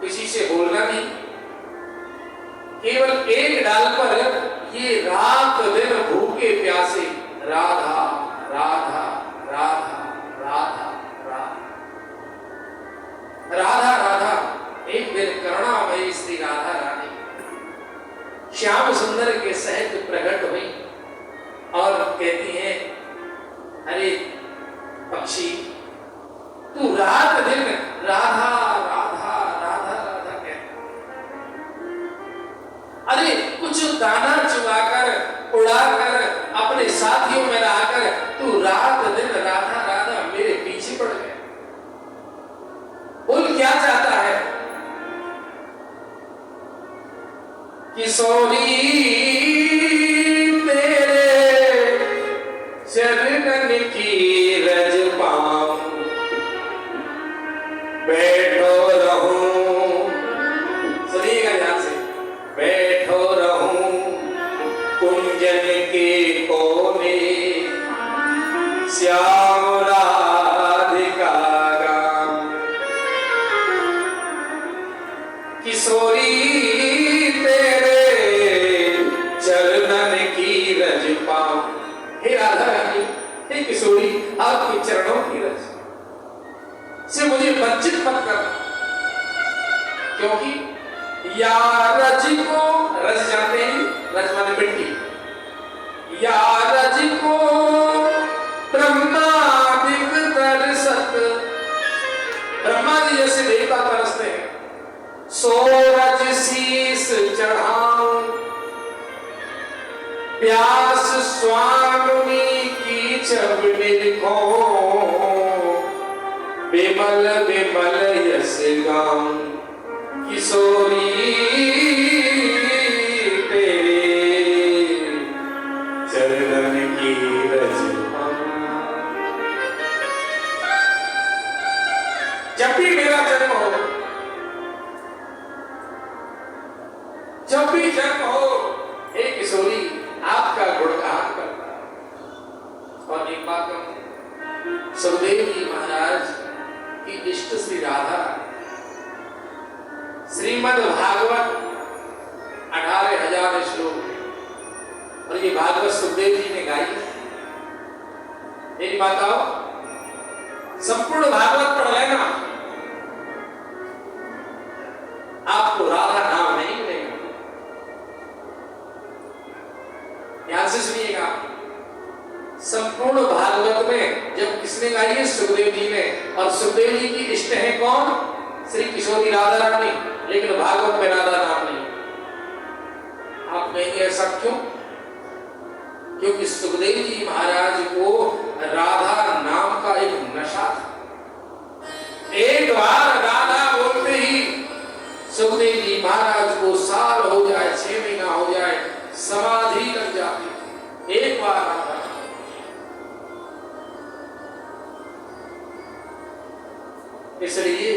किसी से बोलना नहीं, केवल एक डाल पर ये रात दिन भूखे प्यासे राधा राधा राधा राधा राधा राधा राधा। एक दिन करुणामयी श्री राधा रानी श्याम सुंदर के सहज प्रकट हुई और कहती है, अरे पक्षी तू रात दिन राधा राधा राधा राधा कहता, अरे कुछ दाना चुगाकर उड़ाकर अपने साथियों में लाकर तू रात दिन राधा राधा मेरे पीछे पड़ गया। बोल क्या चाहता है? किशोरी तेरे चरणन की रज पाऊं, बैठो रहूं, सुनिएगा ध्यान से, बैठो रहूं कुंजन के कोने, श्याम राधिका गाम। किशोरी तेरे चरणन की रज पाऊं। हे राधा रानी, हे किशोरी, आपके चरणों की रज से मुझे वंचित मत करना, क्योंकि या रज को, रज जानते हैं, रज माने मिट्टी, या रज को ब्रह्मादिक तरसत, ब्रह्मा जी जैसे देवता तरसते हैं, सो रज शीस चढ़ाऊं, प्यास स्वामी की जब निरखो, बिमल बिमल यस गाऊं। किशोरी तेरे चरण की रज पाऊं। जब भी मेरा जन्म हो, श्रीमद् भागवत 18,000 श्लोक, और ये भागवत सुखदेव जी ने गाई है। मेरी माताओं, संपूर्ण भागवत पढ़ लेना, आपको राधा नाम नहीं मिलेगा। ध्यान से सुनिएगा, संपूर्ण भागवत में जब किसने गाई है? सुखदेव जी ने। और सुखदेव जी की इष्ट है कौन? श्री किशोरी राधा रानी, लेकिन भागवत में राधा नाम नहीं। आप कहेंगे ऐसा क्यों? क्योंकि सुखदेव जी महाराज को राधा नाम का एक नशा था। एक बार राधा बोलते ही सुखदेव जी महाराज को साल हो जाए, 6 महीना हो जाए, समाधि लग जाती। एक बार राधा, इसलिए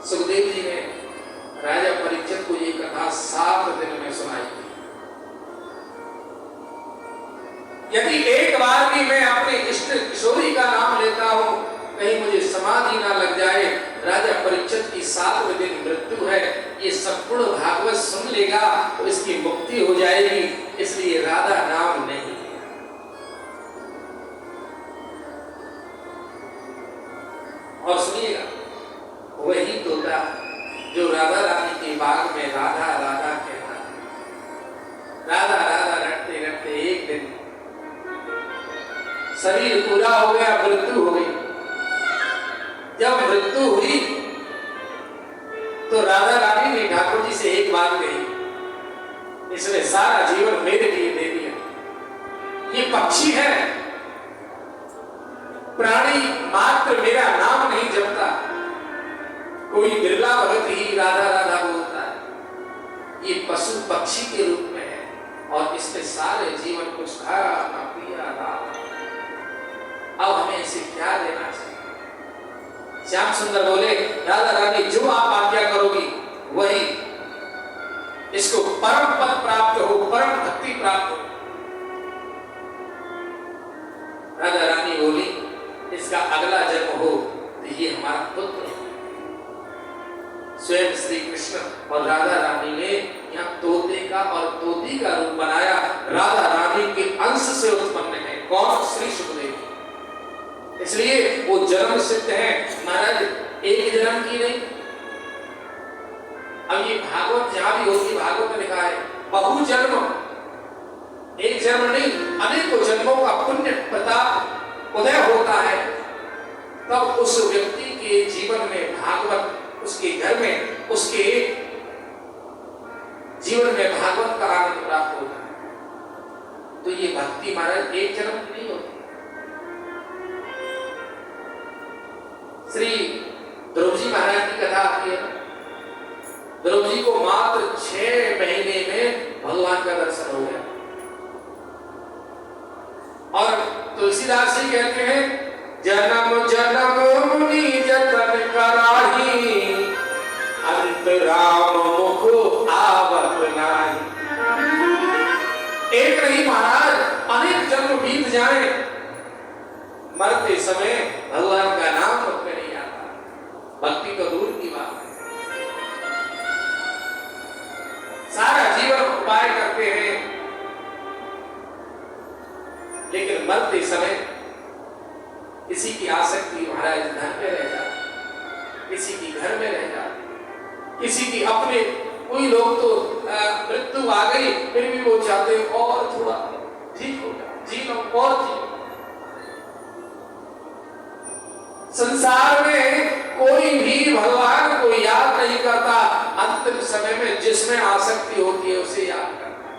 सुखदेव जी ने राजा परीक्षित को ये कथा 7 दिन में सुनाई थी। यदि एक बार भी मैं अपने इष्ट किशोरी का नाम लेता हूं, कहीं मुझे समाधि ना लग जाए, राजा परीक्षित की 7वें दिन मृत्यु है, ये संपूर्ण भागवत सुन लेगा तो इसकी मुक्ति हो जाएगी। इसलिए राधा नाम नहीं। और सुनिएगा, वही तोता जो राधा रानी के बाग में राधा राधा कहता, राधा राधा रटते रटते एक दिन शरीर पूरा हो गया, मृत्यु हो गई। जब मृत्यु हुई तो राधा रानी ने ठाकुर जी से एक बात कही, इसने सारा जीवन मेरे लिए दे दिया। ये पक्षी है, प्राणी मात्र मेरा नाम नहीं जपता, कोई बिरला भगत ही राधा राधा बोलता है। ये पशु पक्षी के रूप में है, और इसने सारे जीवन कुछ खाया ना पिया ना, अब हमें इसे क्या देना चाहिए? श्याम सुंदर बोले, राधा रानी जो आप आज्ञा करोगी वही, इसको परम पद प्राप्त हो, परम भक्ति प्राप्त हो। राधा रानी बोली, इसका अगला जन्म हो तो ये हमारा पुत्र हो। स्वयं श्री कृष्ण और राधा रानी ने यहाँ तोते का और तोती का रूप बनाया। राधा रानी के अंश से उत्पन्न है कौन? श्री सुखदेव। इसलिए वो जन्म सिद्ध है महाराज, एक जन्म की नहीं। अब ये भागवत जहां भी होती, भागवत में लिखा है बहु जन्म, एक जन्म नहीं, अनेकों जन्मों का पुण्य प्रताप उदय होता है, तब उस व्यक्ति के जीवन में भागवत, उसके घर में, उसके जीवन में भागवत का आनंद प्राप्त होता है। तो ये भक्ति महाराज एक जन्म की नहीं होती। श्री ध्रुव जी महाराज की कथा आती है। ध्रुव जी को मात्र 6 महीने में भगवान का दर्शन हो गया, और तुलसीदास जी कहते हैं, जन्म जन्म मुनि जतन कराही, अंत राम मुख आवत नाही। एक नहीं महाराज, अनेक जन्म बीत जाए, मरते समय भगवान का नाम मुख में नहीं आता। भक्ति तो दूर की बात है, सारा जीवन उपाय करते हैं, लेकिन मरते समय किसी की आसक्ति महाराज धन में रह जाती, किसी की घर में रह जाती, किसी की अपने, कोई लोग तो मृत्यु आ गई फिर भी वो चाहते और थोड़ा ठीक हो जाए, जी लो और जी। संसार में कोई भी भगवान को याद नहीं करता, अंतिम समय में जिसमें आसक्ति होती है उसे याद करता है।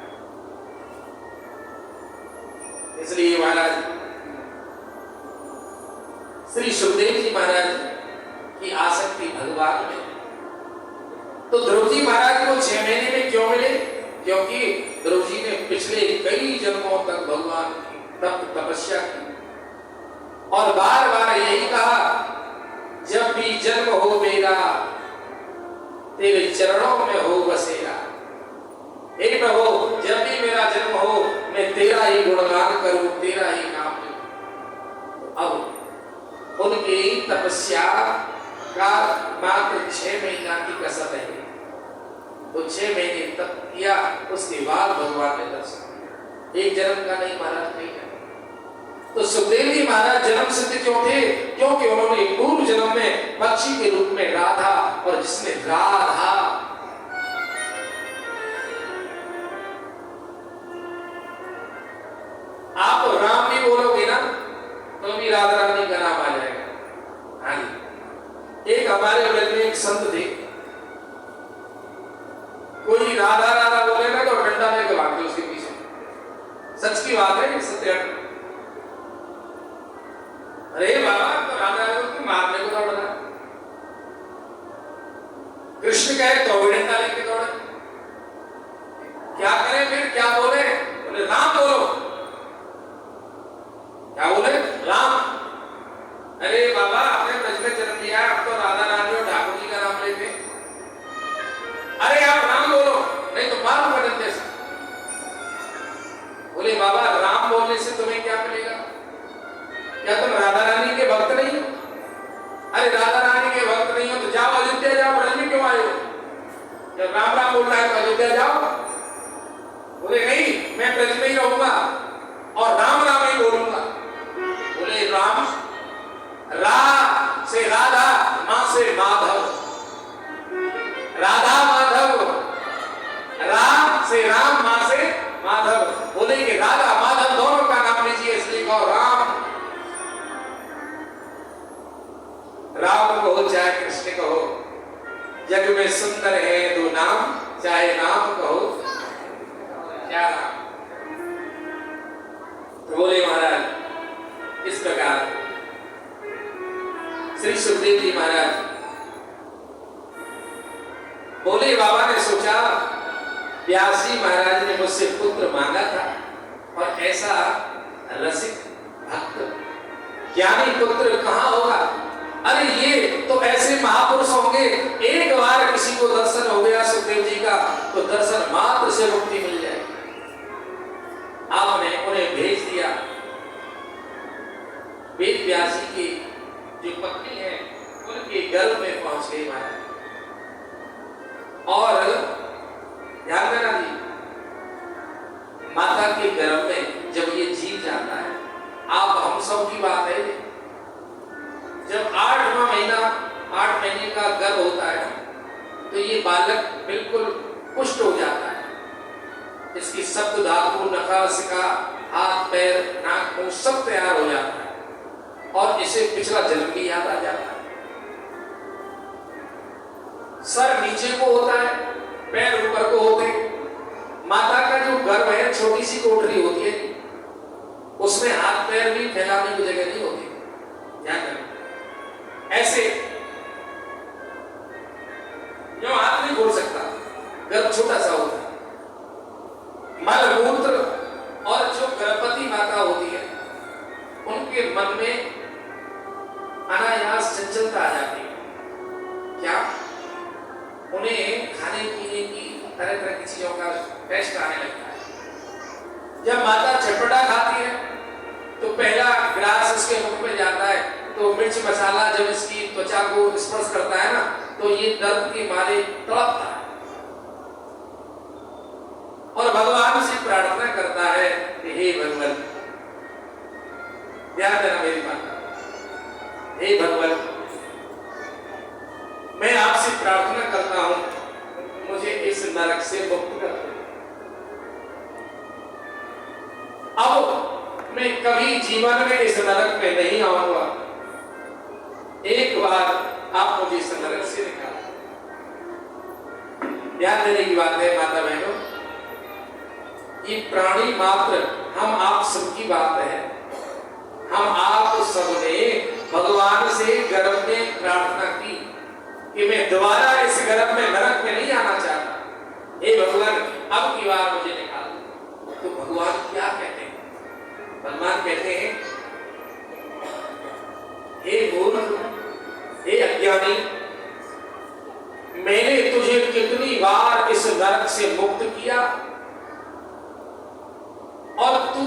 इसलिए महाराज श्री सुखदेव जी महाराज की आसक्ति भगवान में। तो ध्रुव जी महाराज को 6 महीने में क्यों मिले? क्योंकि ध्रुव जी ने पिछले कई जन्मों तक भगवान की तपस्या की, और बार बार यही कहा, जब भी जन्म हो मेरा तेरे चरणों में हो बसेरा। हे प्रभु, जब भी मेरा जन्म हो मैं तेरा ही गुणगान करूं, तेरा ही नाम लूं। अब उनकी तपस्या का मात्र 6 महीना की कसर है, तो 6 महीने तक किया, उसके बाद भगवान ने दर्शन दिया। एक जन्म का नहीं महाराज, नहीं है। तो सुखदेव जी महाराज जन्म सिद्ध क्यों थे? क्योंकि उन्होंने पूर्व जन्म में पक्षी के रूप में राधा, और जिसने राधा आप राम भी बोलोगे ना तो भी राधा रानी का नाम आ जाएगा। हाँ जी, एक हमारे ब्रज में एक संत थे, कोई राधा राधा बोले ना तो डंडा लेकर भागते उसके पीछे। सच की बात है, सत्य। अरे बाबा, तो राधा को मारने को दौड़ रहा, कृष्ण कहे तो भी डंडा लेके दौड़े। क्या करें फिर? क्या बोले? बोले राम बोलो। क्या बोले? राम। अरे बाबा, आपने ब्रज में जन्म लिया, आप तो राधा रानी और ठाकुर जी का नाम लेते। अरे आप राम बोलो, नहीं तो मारूंगा डंडे से। बोले बाबा, राम बोलने से तुम्हें क्या मिलेगा? क्या तुम राधा रानी के भक्त नहीं हो? अरे राधा रानी के भक्त नहीं हो तो जाओ अयोध्या जाओ, ब्रज में क्यों आए हो? जब राम राम बोल रहा है तो अयोध्या जाओ। बोले नहीं, मैं ब्रज में ही रहूंगा और राम राम ही बोलूंगा। बोले राम, रा से राधा, मां से माधव, राधा माधव, राम से राम, मां से माधव। बोले कि राधा माधव दोनों का नाम लीजिए, इसलिए कहो राम। राम कहो चाहे कृष्ण कहो, जग में सुंदर है दो नाम, चाहे नाम कहो क्या नाम। तो बोले महाराज इस प्रकार श्री सुखदेव जी महाराज बोले, बाबा ने सोचा व्यास जी महाराज ने मुझसे पुत्र मांगा था, और ऐसा रसिक भक्त ज्ञानी पुत्र कहां होगा? अरे ये तो ऐसे महापुरुष होंगे, एक बार किसी को दर्शन हो गया सुखदेव जी का तो दर्शन मात्र से मुक्ति मिल जाएगी। आपने उन्हें भेज दिया। वेद व्यास जी की जो पत्नी है उनके गर्भ में पहुंच गई महाराज। और ध्यान देना जी, माता के गर्भ में जब ये जीव जाता है, आप हम सब की बात है, जब 8वां महीना 8 महीने का गर्भ होता है तो ये बालक बिल्कुल पुष्ट हो जाता है। इसकी सप्त धातु, नखासिका, हाथ पैर नाक मुंह सब तैयार हो जाता है, और इसे पिछला जन्म भी याद आ जाता है। सर नीचे को होता है, पैर ऊपर को होते। माता का जो गर्भ है छोटी सी कोठरी होती है, उसमें हाथ पैर भी फैलाने की जगह नहीं होती। ध्यान रखना, ऐसे जो हाथ नहीं खोल सकता, गर्भ छोटा सा होता है। मल मूत्र और जो गर्भवती माता होती है उनके मन में अनायास चंचलता आ जाती है। क्या? उन्हें खाने पीने की तरह तरह की चीजों का टेस्ट आने लगता है। जब माता चटपटा खाती है तो पहला ग्रास उसके मुख में जाता है, तो मिर्च मसाला जब इसकी त्वचा को स्पर्श करता है ना, तो ये दर्द के मारे तड़पता है और भगवान से प्रार्थना करता है कि हे भगवान, ध्यान देना मेरी माता, हे भगवान, मैं आपसे प्रार्थना करता हूं मुझे इस नरक से मुक्त कर दो। अब मैं कभी जीवन में इस नरक में नहीं आऊंगा, एक बार आप मुझे इस नरक से निकाल। ध्यान देने की बात है माता बहनों, ये प्राणी मात्र हम आप सबकी बात है। हम आप सबने भगवान से गर्भ में प्रार्थना की कि मैं दोबारा इस गर्भ में नरक में नहीं आना चाहता, हे भगवान अब की बार मुझे निकाल। तो भगवान क्या कहते हैं? भगवान कहते हैं, हे मूर्ख, हे अज्ञानी, मैंने तुझे कितनी बार इस नरक से मुक्त किया, और तू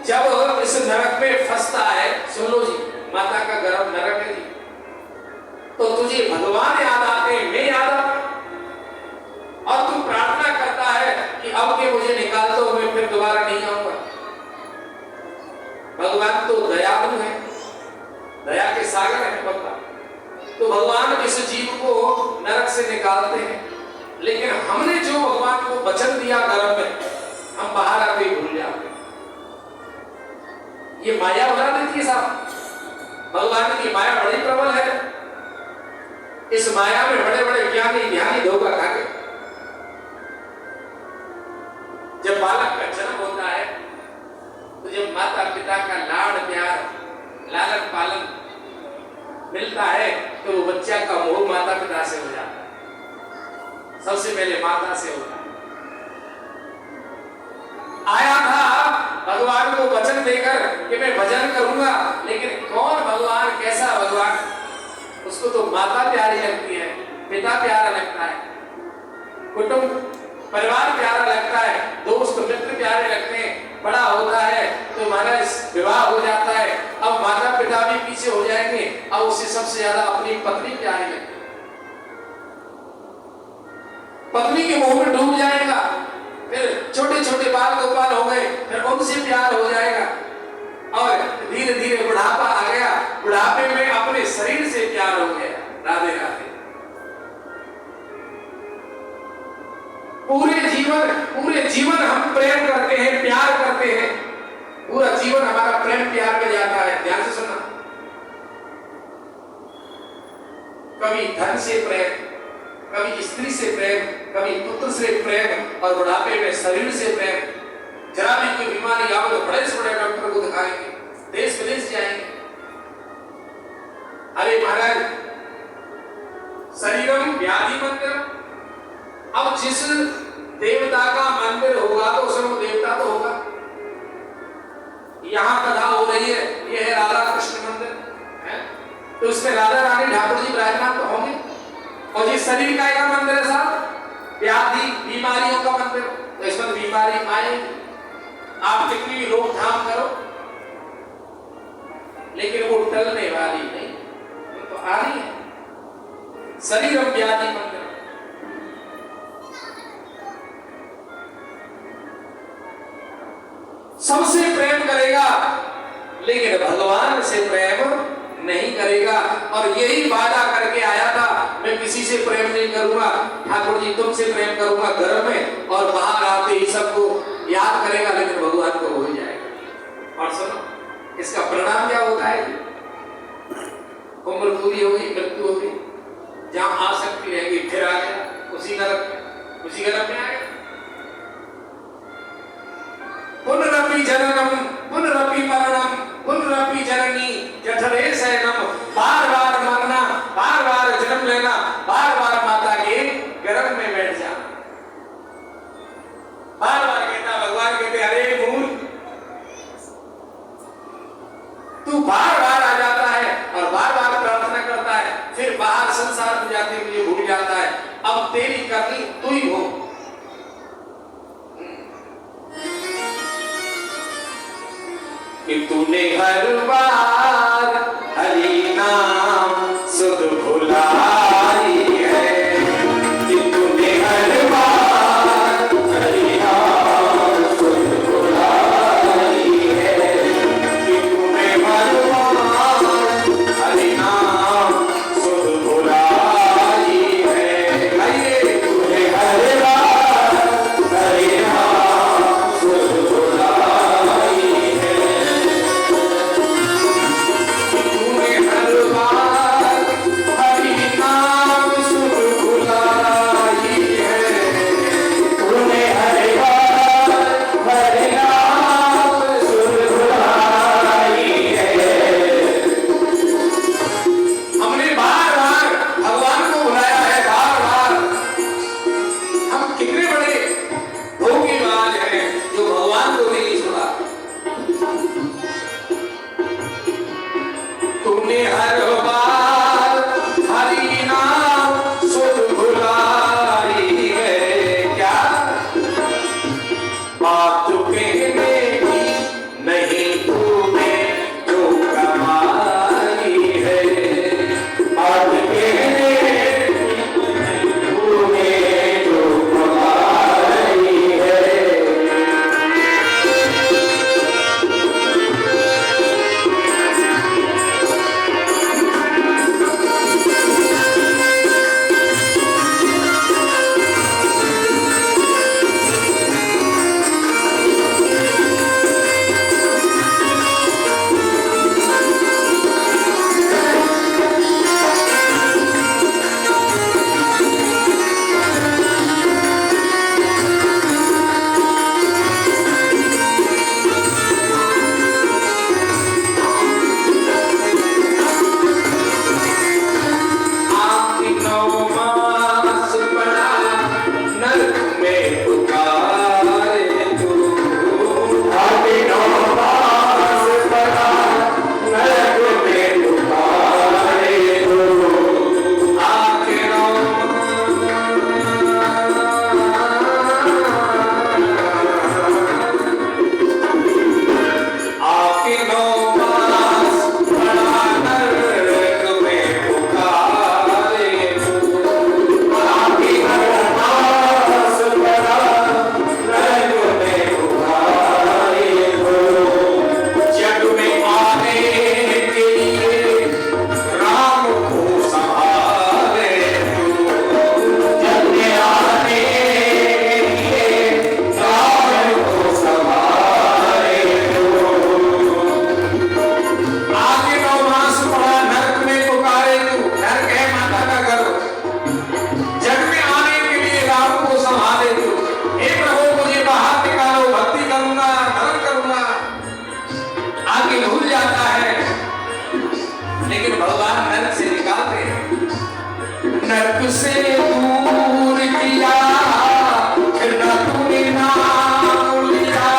जब इस नरक में फंसता है, सुन लो जी, माता का गर्भ नरक है जी, तो तुझे निकालते हैं, लेकिन हमने जो भगवान को वचन दिया गर्भ में, हम बाहर आके भूल जाते हैं। ये माया बना देती है साहब। भगवान की माया बड़ी प्रबल है। इस माया में बड़े बड़े ज्ञानी ध्यानी धोखा खाके, जब बालक का जन्म होता है तो जब माता पिता का लाड़ प्यार लालन पालन मिलता है तो वो बच्चा का मोह माता पिता से हो जाता है। सबसे पहले माता से होता है। आया था भगवान को वचन देकर कि मैं भजन करूंगा, लेकिन कौन भगवान, कैसा भगवान, उसको तो माता प्यारी लगती है, पिता प्यारा लगता है, कुटुंब परिवार प्यारा लगता है, दोस्त मित्र प्यारे लगते हैं। बड़ा होता है तो महाराज विवाह हो जाता है, अब माता पिता भी पीछे हो जाएंगे, अब उससे सबसे ज्यादा अपनी पत्नी प्यारी लगती है, पत्नी के मोह में डूब जाएगा। फिर छोटे छोटे बाल गोपाल हो गए, फिर उनसे प्यार हो जाएगा, और धीरे धीरे बुढ़ापा आ गया, बुढ़ापे में अपने शरीर से प्यार हो गया। राधे राधे। पूरे जीवन हम प्रेम करते हैं, प्यार करते हैं, पूरा जीवन हमारा प्रेम प्यार में जाता है। ध्यान से सुनना, कभी धन से प्रेम, कभी स्त्री से प्रेम, कभी पुत्र से प्रेम, और बुढ़ापे में शरीर से प्रेम। जरा भी कोई बीमारी आओ तो बड़े से बड़े डॉक्टर को दिखाएंगे, देश विदेश जाएंगे। अरे महाराज, शरीरम व्याधि मंदिर। अब जिस देवता का मंदिर होगा तो उसमें वो देवता तो होगा। यहाँ कथा हो रही है, ये है राधा कृष्ण मंदिर है, तो उसमें राधा रानी ठाकुर जी विराजमान तो होंगे। और जिस शरीर का मंदिर है साहब, व्याधि बीमारियों का मंदिर, तो इसमें तो बीमारी आएगी। आप कितनी भी रोकथाम करो, लेकिन वो टलने वाली नहीं, तो आ रही है। शरीरम व्याधि मंदिर। सबसे प्रेम करेगा, लेकिन भगवान से प्रेम नहीं करेगा। और यही वादा करके आया था, मैं किसी से प्रेम नहीं करूंगा, ठाकुर जी तुमसे प्रेम करूंगा घर में, और बाहर आते ही सबको याद करेगा, लेकिन भगवान को हो ही जाएगा। और सुनो, इसका परिणाम क्या होता है? उम्र पूरी हो गई, मृत्यु हो गई, जहां आसक्ति रहेगी फिर आ गया उसी नरक में, उसी नरक में आ गया। पुनरपि जननम पुनरपि मरणम पुनरपि जननी जठरे शयनम। बार बार मरना, बार बार जन्म लेना, बार बार माता के गर्भ में बैठ जाना। बार बार कहता भगवान, कहते अरे मूर्ख, तू बार बार आ जाता है और बार बार प्रार्थना करता है, फिर बाहर संसार में जाते मुझे भूल जाता है। अब तेरी करनी तू ही हो। कि तूने हर बार हरि नाम सुध भुलाई है, कि तूने हर बार हरि नाम सुध भुलाई है, कि तूने हर बार हरि नाम सुध भुलाई है। आइए, तूने हर बार हरि नाम सुध भुलाई है, तूने हर बार से दूर किया, फिर न तूने नाम लिया।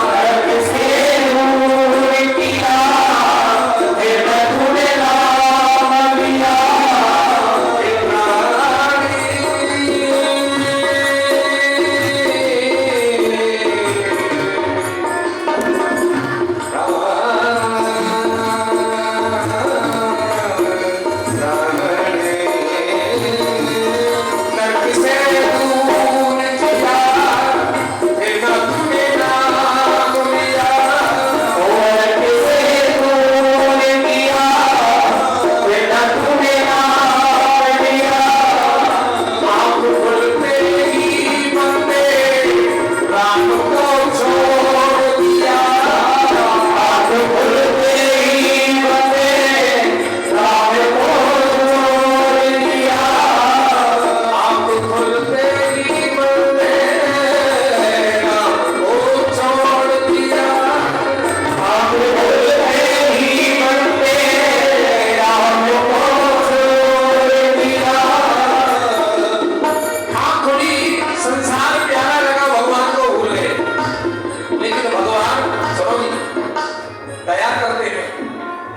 नरक से दूर किया, फिर न तूने नाम लिया।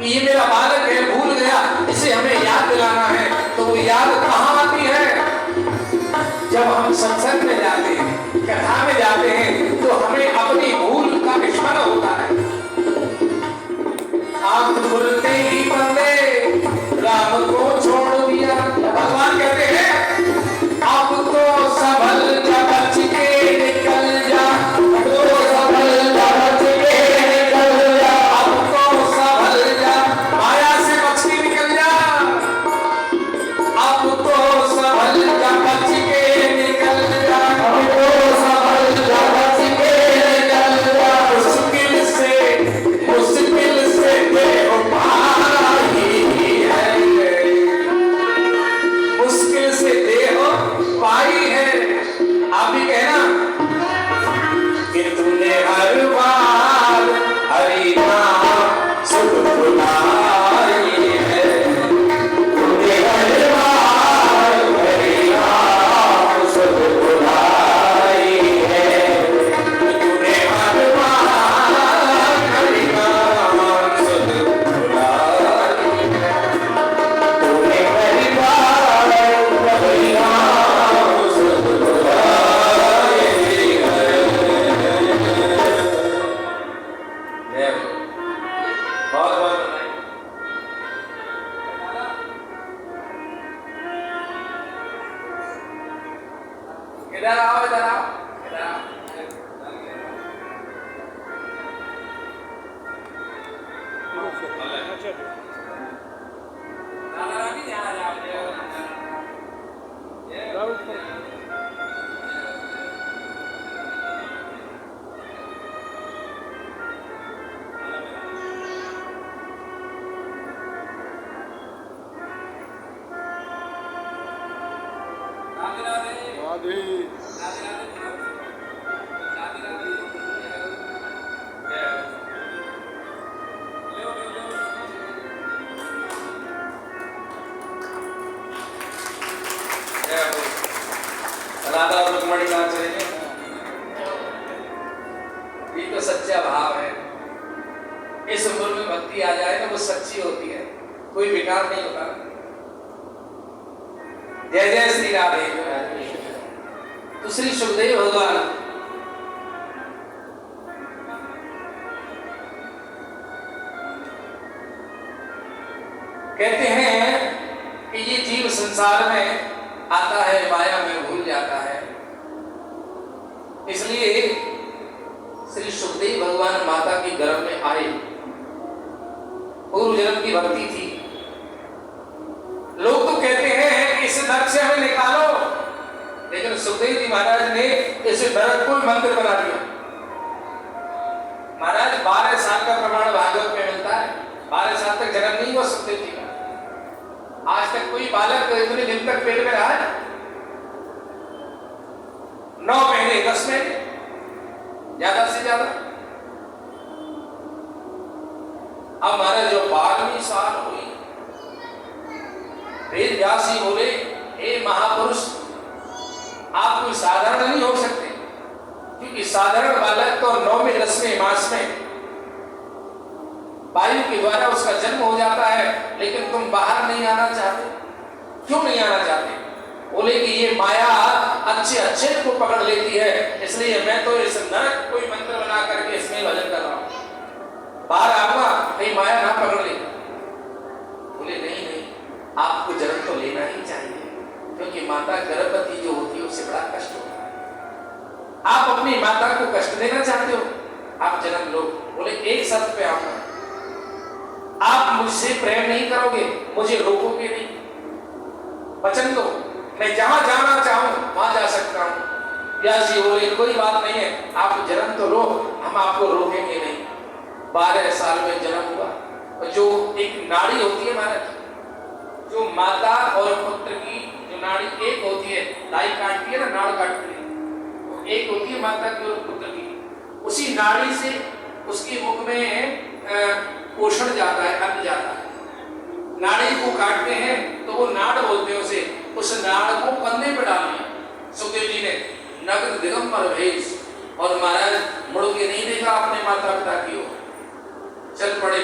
ये मेरा बालक है, भूल गया, इसे हमें याद दिलाना है। तो वो याद कहाँ आती है? जब हम सत्संग में जाते हैं, कथा में जाते हैं, तो हमें अपनी भूल का स्मरण होता है। आंख खुलते ही बंदे राम को छोड़ दिया। भगवान कहते हैं अब तो संभल जा, बच के निकल जा, तो संभल जा, बच के निकल जा, अब तो संभल जा, माया से बच के निकल जा, अब तो संभल जा, बच के निकल जा, अब तो संभल जा, बच के निकल जा। मुश्किल से देह पाई है, मुश्किल से देह पाई है। आप भी कहना कि तूने हर बार हरि नाम सुख बुलाई है, तूने हर बार हरि नाम सुख बुलाई है, तूने हर बार हरि नाम सुख बुलाई है, तूने हर बार हरि नाम सुख बुलाई है। जय हो। बहुत बहुत बधाई। इधर आओ, इधर आओ, इधर आओ। राधा रानी यहाँ आ जाओ। राधे राधे। राधे राधे। राधे राधे। जय हो। लो लो लो। जय हो। राधा और रुक्मणी कहाँ चले गए? ये तो सच्चा भाव है। इस उम्र में भक्ति आ जाए ना, वो सच्ची होती है, कोई बेकार नहीं होता। जय जय श्री राधे। तो श्री सुखदेव भगवान कहते हैं कि ये जीव संसार में आता है, माया में भूल जाता है। इसलिए श्री सुखदेव भगवान माता के गर्भ में आए। पूर्व जन्म की भक्ति थी। लोग तो कहते हैं कि इस नरक से हमें निकालो, लेकिन सुखदेव जी महाराज ने इस नरक को मंदिर बना दिया। महाराज 12 साल का प्रमाण भागवत में मिलता है। 12 साल तक जन्म नहीं हुआ सुखदेव जी का। आज तक कोई बालक इतने दिन तक पेट में रहा है? 9 महीने, 10 महीने, ज्यादा से ज्यादा। अब महाराज जो 12वीं साल हुई, वेद व्यास जी बोले साधारण बालक तो 9वें 10वें मास में वायु के द्वारा उसका जन्म हो जाता है, लेकिन तुम बाहर नहीं आना चाहते, क्यों नहीं आना चाहते? बोले कि ये माया अच्छे अच्छे को पकड़ लेती है, इसलिए मैं तो इस नरक कोई मंत्र बना करके इसमें भजन कर रहा हूं, बाहर आऊंगा कहीं माया ना पकड़ ले। बोले नहीं नहीं, आपको जन्म तो लेना ही चाहिए, क्योंकि माता गर्भवती जो होती है उससे बड़ा कष्ट होता है। आप अपनी माता को कष्ट देना चाहते हो, आप जन्म लो। बोले एक शर्त पे आऊंगा, आप मुझसे प्रेम नहीं करोगे, मुझे रोकोगे नहीं, वचन दो, मैं जहां जाना चाहूं वहां जा सकता हूं। व्यास जी बोले कोई बात नहीं है, आप जन्म तो लो, हम आपको रोकेंगे नहीं। 12 साल में जन्म हुआ, और जो एक नाड़ी होती है भारत, जो माता और पुत्र की जो नाड़ी एक होती है, दाई काटती है ना, नाड़ काटती है, तो एक होती है माता की और पुत्र की, उसी नाड़ी से उसके मुख में पोषण जाता है, अन्न जाता है। नाड़ी को काटते हैं तो वो नाड़ बोलते हैं उसे, उस नाड़ को कंधे पे डालना। सुखदेव जी ने नग्न दिगंबर भेष, और महाराज मुड़ के नहीं देखा अपने माता पिता की ओर, चल पड़े।